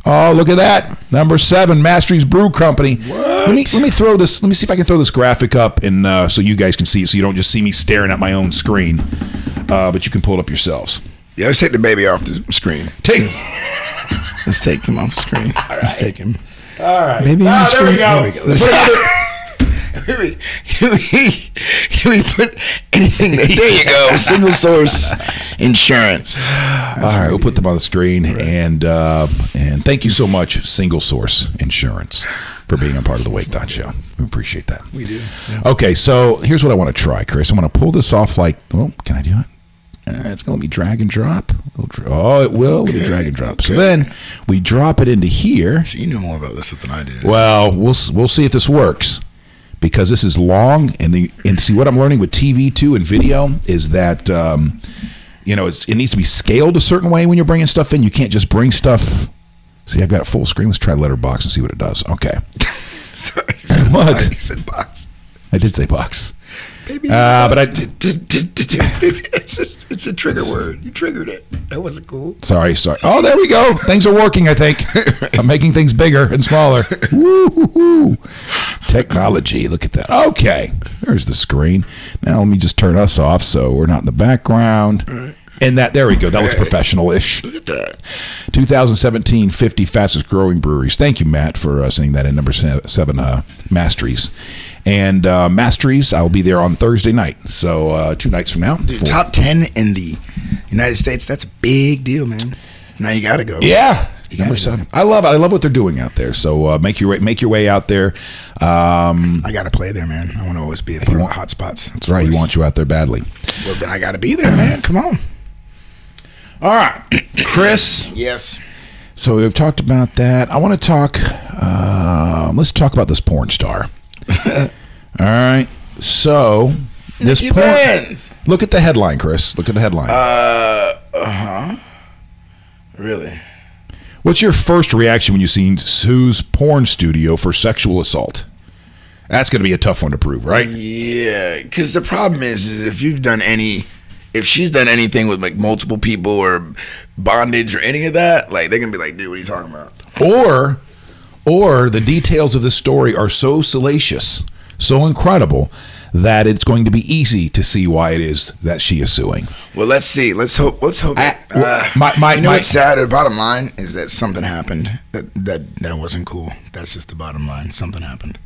Oh, look at that. Number 7, Mastery's Brew Company. What? Let me throw this. Let me see if I can throw this graphic up and so you guys can see it, so you don't just see me staring at my own screen. But you can pull it up yourselves. Yeah, let's take the baby off the screen. Let's take him off the screen. All right. Let's take him. All right. Baby on the screen. There we go. Can we put anything there? There you go. Single source insurance. All right, we'll put them on the screen, and thank you so much, Single Source Insurance, for being a part of the Wake.Show. We appreciate that. We do. Yeah. Okay, so here's what I want to try, Chris. I'm going to pull this off like, can I do it? It's going to let me drag and drop. Oh, it will. Let me drag and drop. Okay. So then we drop it into here. So you know more about this than I do. Well, we'll see if this works, because this is long, and see what I'm learning with TV too and video is that you know, it needs to be scaled a certain way when you're bringing stuff in. You can't just bring stuff. See, I've got it full screen. Let's try Letterbox and see what it does. Okay. Sorry. What? You said box. I did say box. Baby, But it's a trigger word. You triggered it. That wasn't cool. Sorry. Oh, there we go. Things are working, I think. I'm making things bigger and smaller. Woo-hoo-hoo. Technology. Look at that. Okay. There's the screen. Now let me just turn us off so we're not in the background. Right. And there we go. That looks professional-ish. Look at that. 2017 50 fastest growing breweries. Thank you, Matt, for sending that in. Number 7, Masteries. And Masteries, I'll be there on Thursday night. So 2 nights from now. Dude, top 10 in the United States. That's a big deal, man. Now you got to go. Yeah. Number 7. I love it. I love what they're doing out there. So make your way out there. I got to play there, man. I want to always be a part of the hot spots. That's right. He wants you out there badly. Well, I got to be there, man. Come on. All right. Chris. Yes. So we've talked about that. I want to talk. Let's talk about this porn star. All right. So this porn. Look at the headline, Chris. Look at the headline. Really? What's your first reaction when you seen Sue's porn studio for sexual assault? That's going to be a tough one to prove, right? Yeah, because the problem is if she's done anything with like multiple people or bondage or any of that, like they're gonna be like, dude, what are you talking about? Or the details of this story are so salacious, so incredible, that it's going to be easy to see why it is that she is suing. Well, let's see. Let's hope. What's sad? The bottom line is that something happened that wasn't cool. That's just the bottom line. Something happened.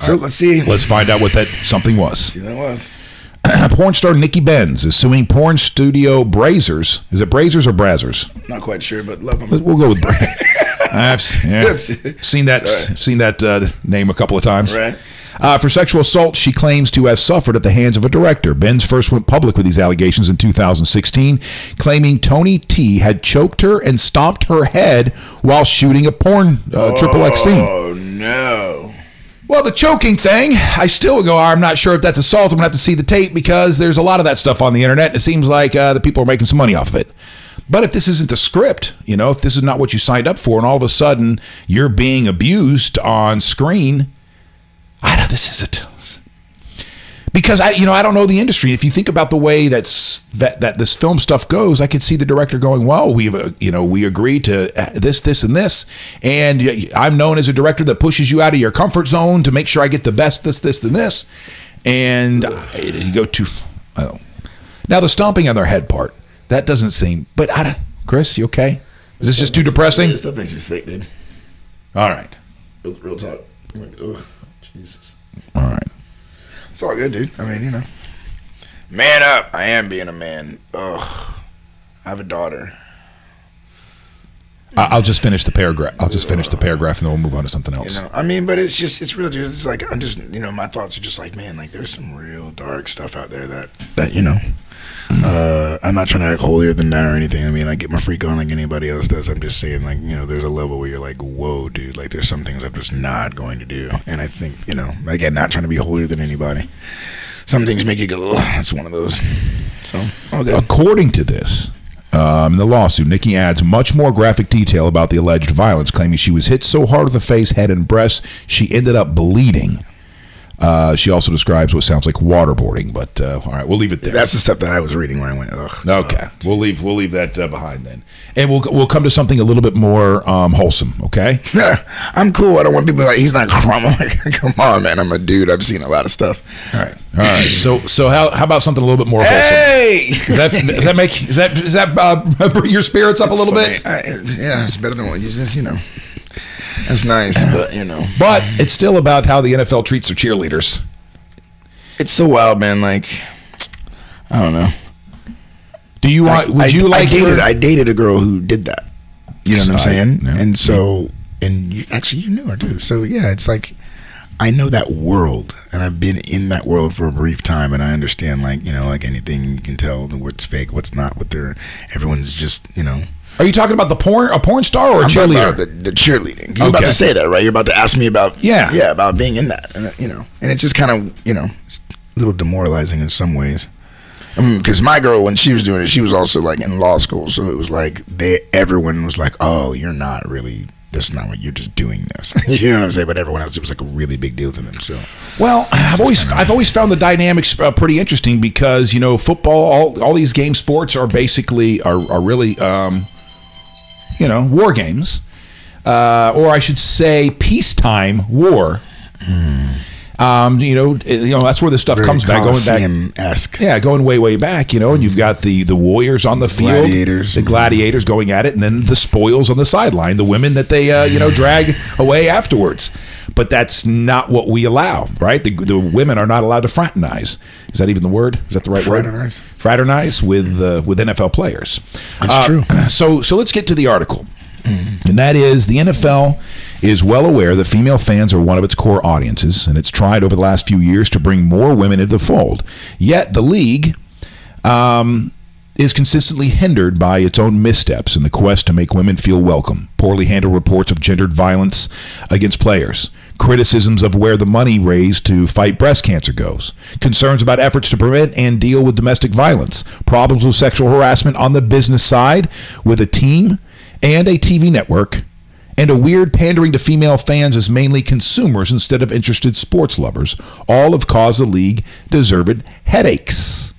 So let's see. Let's find out what that something was. See what that was. Porn star Nikki Benz is suing porn studio Brazzers. Is it Brazzers or Brazzers? Not quite sure, but love them. We'll go with Brazzers. I've seen that name a couple of times. Right. For sexual assault she claims to have suffered at the hands of a director. Benz first went public with these allegations in 2016, claiming Tony T had choked her and stomped her head while shooting a porn XXX scene. Oh, no. Well, the choking thing, I still go, I'm not sure if that's assault. I'm going to have to see the tape because there's a lot of that stuff on the internet. And it seems like the people are making some money off of it. But if this isn't the script, if this is not what you signed up for, and all of a sudden you're being abused on screen, this is because I don't know the industry. If you think about the way that this film stuff goes, I could see the director going, well, we agreed to this, and this, and I'm known as a director that pushes you out of your comfort zone to make sure I get the best this, and this, and you go too. Now the stomping on their head part, that doesn't seem. But Chris, you okay? Is this just too depressing? This stuff makes you sick, dude. All right. Real talk. Jesus. All right. It's all good, dude. I mean, man up. I am being a man. Ugh. I have a daughter. I'll just finish the paragraph. And then we'll move on to something else. But it's real, dude. It's like, I'm just, my thoughts are just like, man, like there's some real dark stuff out there that I'm not trying to act holier than that or anything. I mean, I get my freak on like anybody else does. I'm just saying, like, there's a level where you're like, whoa, dude, like there's some things I'm just not going to do. And I think, again, not trying to be holier than anybody. Some things make you go, oh, that's one of those. So, all good. According to this, in the lawsuit, Nikki adds much more graphic detail about the alleged violence, claiming she was hit so hard with the face, head, and breast, she ended up bleeding. She also describes what sounds like waterboarding, but all right, we'll leave it there. That's the stuff that I was reading when I went, ugh. Okay, we'll leave that behind then, and we'll come to something a little bit more wholesome. Okay, I'm cool. I don't want people like he's not calm. I'm like, come on, man. I'm a dude. I've seen a lot of stuff. All right. So how about something a little bit more wholesome? Hey, does that bring your spirits up a little bit? Yeah, it's better than what you just That's nice, but But it's still about how the NFL treats their cheerleaders. It's so wild, man. Like, I don't know. Do you want? I dated a girl who did that. You know what I'm saying? No. And so, you knew her too. So yeah, it's like I know that world, and I've been in that world for a brief time, and I understand. Like like anything, you can tell what's fake, what's not. Everyone's just Are you talking about a porn star or a cheerleader? The cheerleading. You're about to say that, right? You're about to ask me about about being in that, and and it's just kind of it's a little demoralizing in some ways. Because my girl, when she was doing it, she was also like in law school, so it was like everyone was like, "Oh, you're not really. This is not what you're just doing this." You know what I'm saying? But everyone else, it was like a really big deal to them. So, well, I've always found the dynamics pretty interesting because football, all these game sports are basically are really war games, or I should say peacetime war. That's where the stuff Very comes back, Coliseum-esque. going way back, and you've got the warriors on the field, the gladiators going at it, and then the spoils on the sideline, the women that they drag away afterwards. But that's not what we allow, right? The women are not allowed to fraternize. Is that even the word? Is that the right word? Fraternize with NFL players. That's true. So let's get to the article. And that is, the NFL is well aware that female fans are one of its core audiences, and it's tried over the last few years to bring more women into the fold. Yet the league is consistently hindered by its own missteps in the quest to make women feel welcome. Poorly handled reports of gendered violence against players, criticisms of where the money raised to fight breast cancer goes, concerns about efforts to prevent and deal with domestic violence, problems with sexual harassment on the business side with a team and a TV network, and a weird pandering to female fans as mainly consumers instead of interested sports lovers, all have caused the league deserved headaches.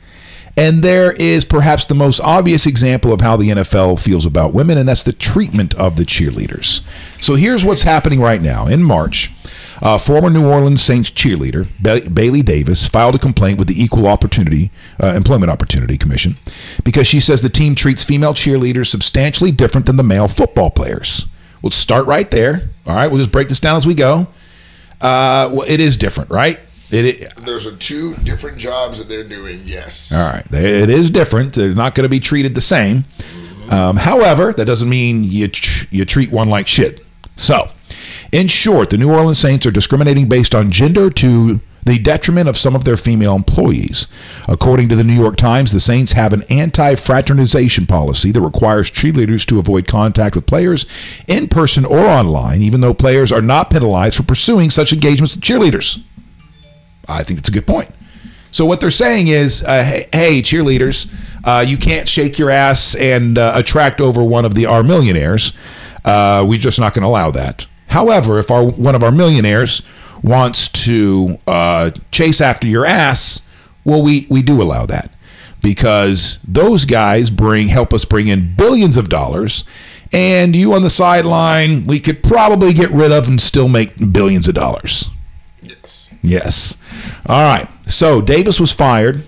And there is perhaps the most obvious example of how the NFL feels about women, and that's the treatment of the cheerleaders. So here's what's happening right now. In March, former New Orleans Saints cheerleader Bailey Davis filed a complaint with the Equal Employment Opportunity Commission because she says the team treats female cheerleaders substantially different than the male football players. We'll start right there. All right, we'll just break this down as we go. Well, it is different, right? Those are two different jobs that they're doing, yes. All right, it is different. They're not going to be treated the same. However, that doesn't mean you treat one like shit. So, in short, the New Orleans Saints are discriminating based on gender to the detriment of some of their female employees. According to the New York Times, the Saints have an anti-fraternization policy that requires cheerleaders to avoid contact with players in person or online, even though players are not penalized for pursuing such engagements with cheerleaders. I think that's a good point. So what they're saying is, hey, cheerleaders, you can't shake your ass and attract over one of our millionaires. We're just not going to allow that. However, if one of our millionaires wants to chase after your ass, well, we do allow that because those guys help us bring in billions of dollars, and you on the sideline, we could probably get rid of and still make billions of dollars. Yes. All right. So Davis was fired.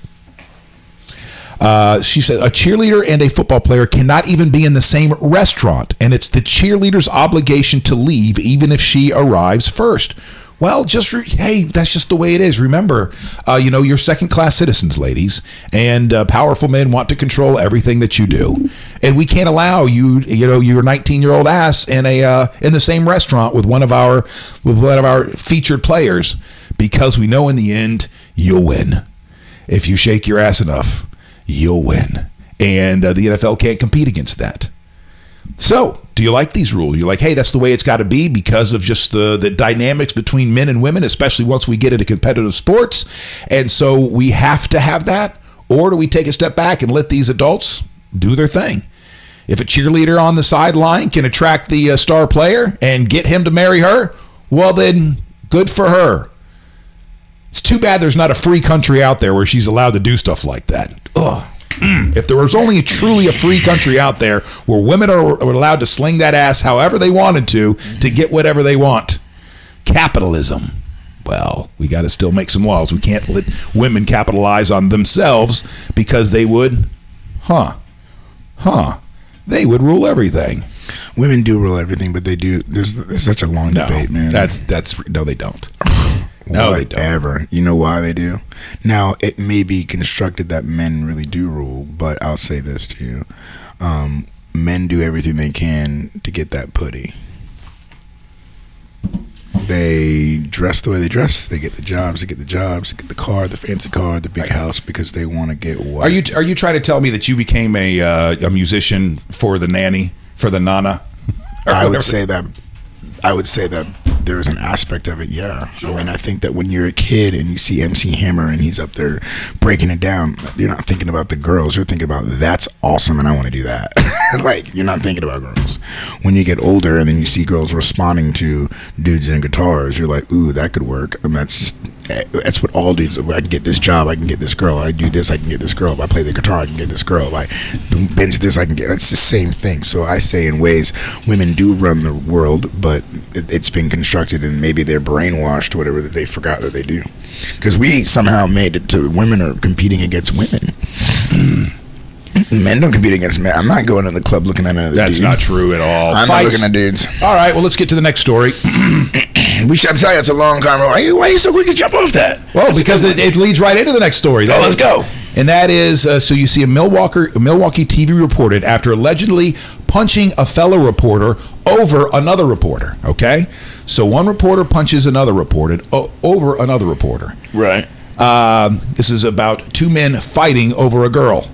She said a cheerleader and a football player cannot even be in the same restaurant, and it's the cheerleader's obligation to leave even if she arrives first. Well, hey, that's just the way it is. Remember, you're second-class citizens, ladies, and powerful men want to control everything that you do, and we can't allow your 19-year-old ass in the same restaurant with one of our featured players, because we know in the end you'll win. If you shake your ass enough, you'll win, and the NFL can't compete against that. So, do you like these rules? You're like, hey, that's the way it's got to be because of just the dynamics between men and women, especially once we get into competitive sports, and so we have to have that? Or do we take a step back and let these adults do their thing? If a cheerleader on the sideline can attract the star player and get him to marry her, well then, good for her. It's too bad there's not a free country out there where she's allowed to do stuff like that. Ugh. If there was only truly a free country out there where women are allowed to sling that ass however they wanted to get whatever they want. Capitalism. Well, we got to still make some laws. We can't let women capitalize on themselves because they would, they would rule everything. Women do rule everything, but they do. There's such a long debate, man. No, they don't. No, they don't. Ever. You know why they do? Now, it may be constructed that men really do rule, but I'll say this to you. Men do everything they can to get that putty. They dress the way they dress. They get the jobs. They get the car, the fancy car, the big house, because they want to get what? Are you trying to tell me that you became a musician for the nanny, for the nana? I would say that there's an aspect of it, yeah. I mean, I think that when you're a kid and you see MC Hammer and he's up there breaking it down, you're not thinking about the girls. You're thinking about, that's awesome and I want to do that. Like, you're not thinking about girls. When you get older and then you see girls responding to dudes and guitars, you're like, ooh, that could work. And that's what all dudes, I can get this job, I can get this girl. I do this, I can get this girl. If I play the guitar, I can get this girl. If I do bench this, I can get. It's the same thing. So I say, in ways, women do run the world, but it's been constructed and maybe they're brainwashed or whatever, that they forgot that they do. Because we somehow made it to women are competing against women. Men don't compete against men. I'm not going to the club looking at another dude. That's not true at all. I'm not looking at dudes. All right, well, let's get to the next story. I'm telling you, it's a long conversation. Why are you so quick to jump off that? Well, because it leads right into the next story. Let's go. And that is, so you see a Milwaukee TV reported after allegedly punching a fellow reporter over another reporter, okay? So one reporter punches another reporter over another reporter. Right. This is about two men fighting over a girl.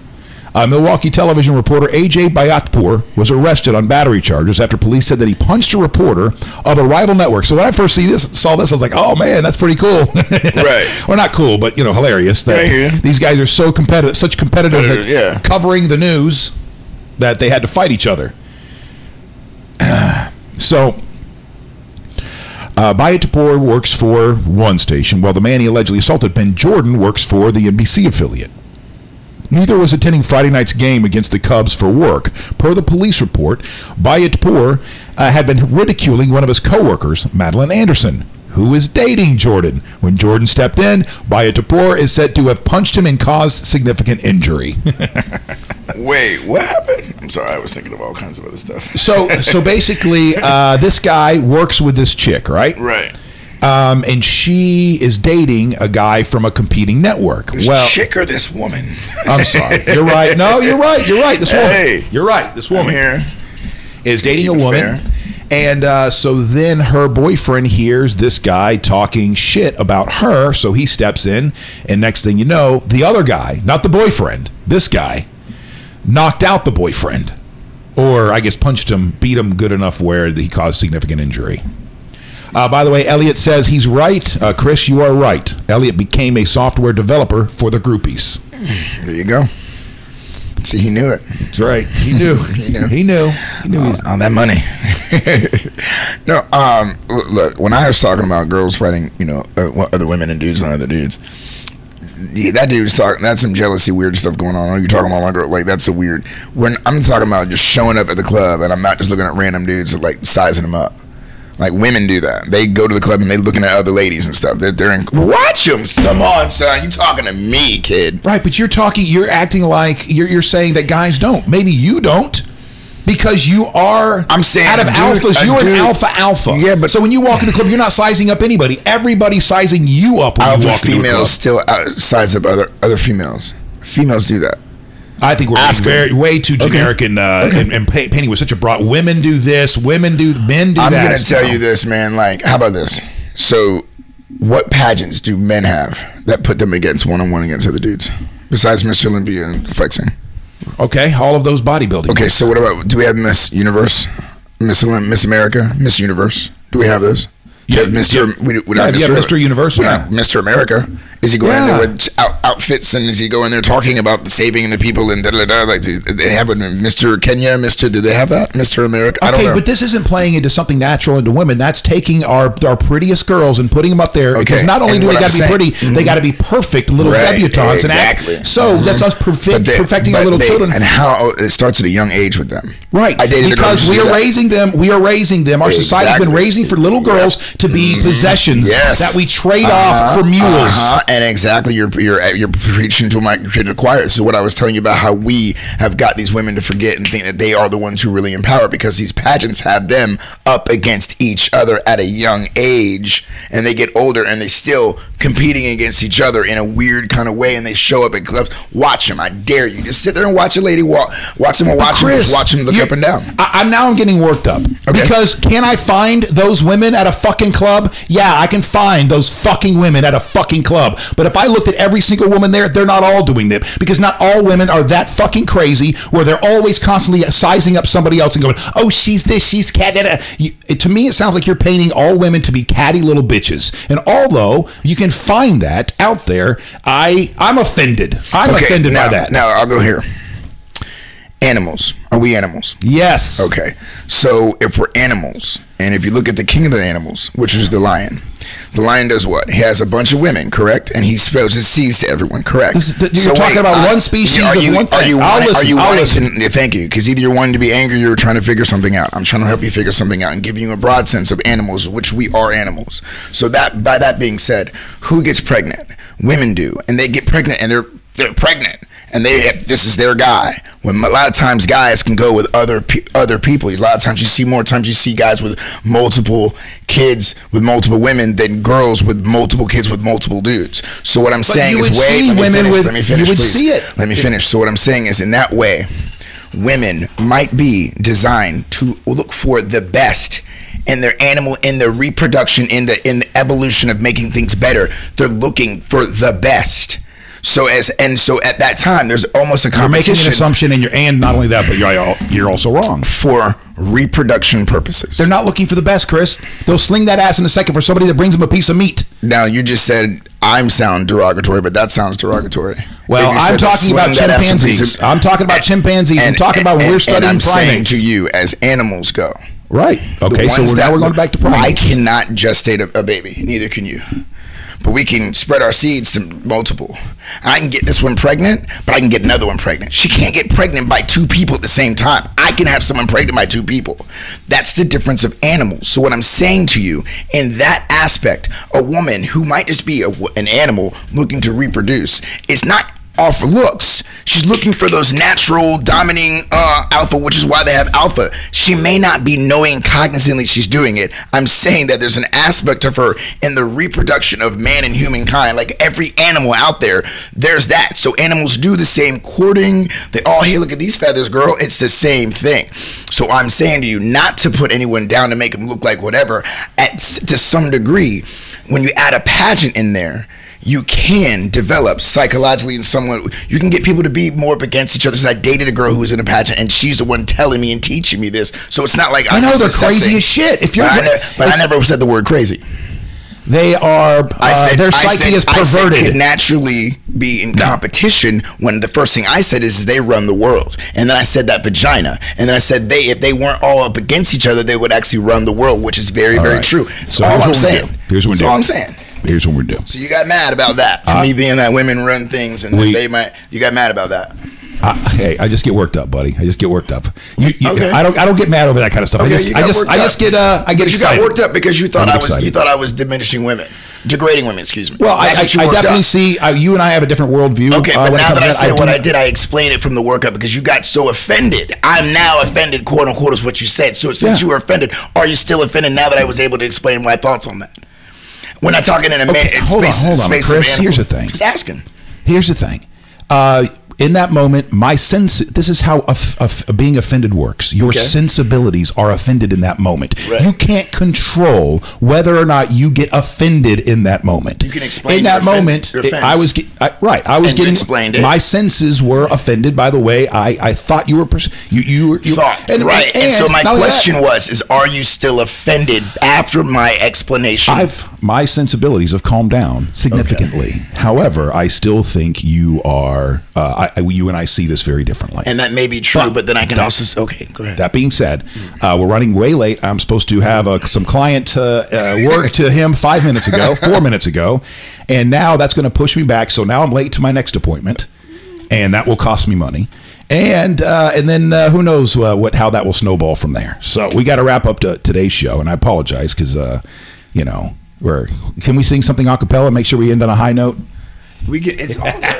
Milwaukee television reporter A.J. Bayatpour was arrested on battery charges after police said that he punched a reporter of a rival network. So when I first saw this, I was like, oh, man, that's pretty cool. Right. Well, not cool, but, hilarious. That these guys are so competitive, such competitive at covering the news that they had to fight each other. Bayatpour works for one station, while the man he allegedly assaulted, Ben Jordan, works for the NBC affiliate. Neither was attending Friday night's game against the Cubs for work. Per the police report, Bayatpour had been ridiculing one of his coworkers, Madeline Anderson, who is dating Jordan. When Jordan stepped in, Bayatpour is said to have punched him and caused significant injury. Wait, what happened? I'm sorry, I was thinking of all kinds of other stuff. So basically, this guy works with this chick, right? Right. And she is dating a guy from a competing network. This chick or this woman? I'm sorry. You're right. No, you're right. You're right. This woman. You're right. This woman is dating a woman. Fair. And so then her boyfriend hears this guy talking shit about her. So he steps in. And next thing you know, the other guy, not the boyfriend, this guy, knocked out the boyfriend. Or I guess punched him, beat him good enough where he caused significant injury. By the way, Elliot says he's right. Chris, you are right. Elliot became a software developer for the groupies. There you go. See, he knew it. That's right. He knew. He knew on that money. No, look, when I was talking about girls fighting, other women and dudes on other dudes, that dude was talking, that's some jealousy, weird stuff going on. Oh, you're talking about my girl, like that's a weird. When I'm talking about just showing up at the club and I'm not just looking at random dudes, like sizing them up. Like women do that. They go to the club and they're looking at other ladies and stuff. They're in. Watch them. Come on, son. You talking to me, kid? Right, but you're acting like you're saying that guys don't. Maybe you don't, because you are. I'm saying out of alphas, you're an alpha. Yeah, but so when you walk in the club, you're not sizing up anybody. Everybody's sizing you up when you walk into the club. Females still size up other females. Females do that. I think we're way too generic and painting with such a broad. Women do this. Men do that. I'm going to tell you this, man. Like, how about this? So, what pageants do men have that put them against one-on-one against other dudes besides Mr. Olympia and flexing? Okay, all of those bodybuilding. Okay, so what about? Do we have Miss Universe, Miss America, Miss Universe? Do we have those? Yeah, Mr. Mr. Universe. Yeah, Mr. America. Is he going in there with outfits, and is he going there talking about the saving the people and da da da? Like they have a Mr. Kenya, Do they have that, Mr. America? I don't know. But this isn't playing into something natural into women. That's taking our prettiest girls and putting them up there. Because not only do they got to be pretty, they got to be perfect little debutantes. Exactly. So that's us perfecting our little children. And how it starts at a young age with them. Right. Because we are raising them. We are raising them. Our society's been raising for little girls to be possessions that we trade off for mules. And exactly, you're preaching to my choir. So what I was telling you about how we have got these women to forget and think that they are the ones who really empower, because these pageants have them up against each other at a young age, and they get older and they still competing against each other in a weird kind of way, and they show up at clubs. Watch them, I dare you. Just sit there and watch a lady watch them look up and down. I'm getting worked up because can I find those women at a fucking club? Yeah, I can find those fucking women at a fucking club. But if I looked at every single woman there, they're not all doing that, because not all women are that fucking crazy where they're always constantly sizing up somebody else and going, oh, she's this, she's cat. To me, it sounds like you're painting all women to be catty little bitches. And although you can find that out there, I'm offended. I'm offended by that. Now, I'll go here. Animals. Are we animals? Yes. Okay. So if we're animals, and if you look at the king of the animals, which is the lion does what? He has a bunch of women, correct? And he spells his seeds to everyone, correct? You're talking about one species of one thing. I'll listen. Thank you. Because either you're wanting to be angry or you're trying to figure something out. I'm trying to help you figure something out and giving you a broad sense of animals, which we are animals. So that, by that being said, who gets pregnant? Women do. And they get pregnant and they're pregnant. And this is their guy. When a lot of times guys can go with other people. A lot of times you see guys with multiple kids with multiple women than girls with multiple kids with multiple dudes. So what I'm saying is, let me finish. So what I'm saying is, in that way, women might be designed to look for the best in their animal, in their reproduction, in the evolution of making things better. They're looking for the best. So at that time, there's almost a competition. You're making an assumption, and not only that, but you're also wrong. For reproduction purposes. They're not looking for the best, Chris. They'll sling that ass in a second for somebody that brings them a piece of meat. Now, you just said I sound derogatory, but that sounds derogatory. Well, I'm talking about chimpanzees. I'm talking about chimpanzees. I'm talking about when we're studying primates. Saying to you, as animals go. Right. Okay, so now we're going back to primates. I cannot gestate a baby. Neither can you. But we can spread our seeds to multiple. I can get this one pregnant, but I can get another one pregnant. She can't get pregnant by two people at the same time. I can have someone pregnant by two people. That's the difference of animals. So what I'm saying to you, in that aspect, a woman who might just be an animal looking to reproduce is not off looks. She's looking for those natural dominating alpha, which is why they have alpha. She may not be knowing cognizantly she's doing it. I'm saying that there's an aspect of her in the reproduction of man and humankind. Like every animal out there, there's that. So animals do the same courting. They all, hey, look at these feathers, girl. It's the same thing. So I'm saying to you, not to put anyone down to make them look like whatever. To some degree, when you add a pageant in there, you can develop psychologically in someone. You can get people to be more up against each other. So I dated a girl who was in a pageant, and she's the one telling me and teaching me this. So it's not like I know they're crazy as shit. But I never said the word crazy. They are. Their psyche is perverted. I said could naturally be in competition when the first thing I said is they run the world, and then I said that vagina, and then I said if they weren't all up against each other, they would actually run the world, which is very, very true. That's all I'm saying. Here's what I'm saying. Here's what we're doing. So you got mad about that for me being that women run things, and they might. You got mad about that. Hey, I just get worked up, buddy. I just get worked up. Okay. I don't get mad over that kind of stuff. Okay, I just get excited. You got worked up because you thought I was diminishing women, degrading women. Excuse me. Well, I definitely see you and I have a different worldview. Okay, but now that I said what I did, I explained it from the workup because you got so offended. I'm now offended, quote unquote, is what you said. So since you were offended, are you still offended now that I was able to explain my thoughts on that? We're not talking in a hold on, Chris. Here's the thing. Just asking. Here's the thing. In that moment, my sense. This is how being offended works. Your sensibilities are offended in that moment. Right. You can't control whether or not you get offended in that moment. You can explain in that moment. I was getting explained it. My senses were offended by the way I thought you were. You thought right. And so my question was: are you still offended after my explanation? My sensibilities have calmed down significantly. Okay. However, I still think you are. You and I see this very differently. And that may be true, but then I can also... Okay, go ahead. That being said, we're running way late. I'm supposed to have some client work to him 4 minutes ago, and now that's going to push me back. So now I'm late to my next appointment, and that will cost me money. And then who knows how that will snowball from there. So we got to wrap up today's show, and I apologize because, can we sing something a cappella and make sure we end on a high note? It's all good.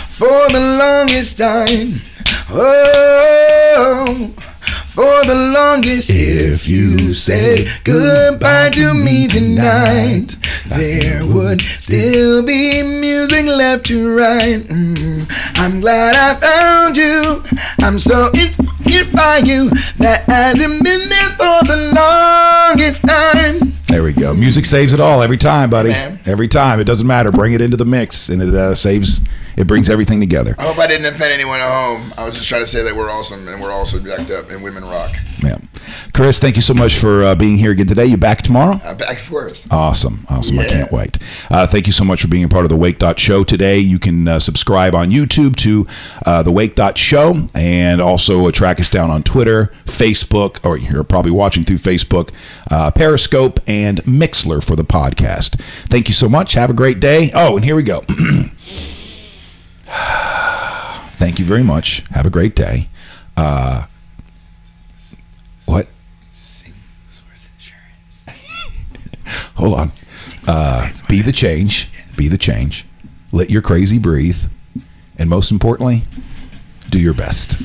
For the longest time. For the longest, if you said goodbye to me tonight, there would still be music left to write. I'm glad I found you. I'm so inspired by you. That hasn't been there for for the longest time. There we go. Music saves it all every time, buddy. Man. Every time. It doesn't matter. Bring it into the mix, and it brings everything together. I hope I didn't offend anyone at home. I was just trying to say that we're awesome and we're also jacked up and women rock. Yeah. Chris, thank you so much for being here again today. You back tomorrow? I'm back, of course. Awesome. I Yeah. can't wait. Thank you so much for being a part of the Wake.Show today. You can subscribe on YouTube to the Wake.Show, and also track us down on Twitter, Facebook, or you're probably watching through Facebook, Periscope, and Mixler for the podcast. Thank you so much. Have a great day. Oh, and here we go. Thank you very much. Have a great day. What? Hold on. Be the change. Be the change. Let your crazy breathe. And most importantly, do your best.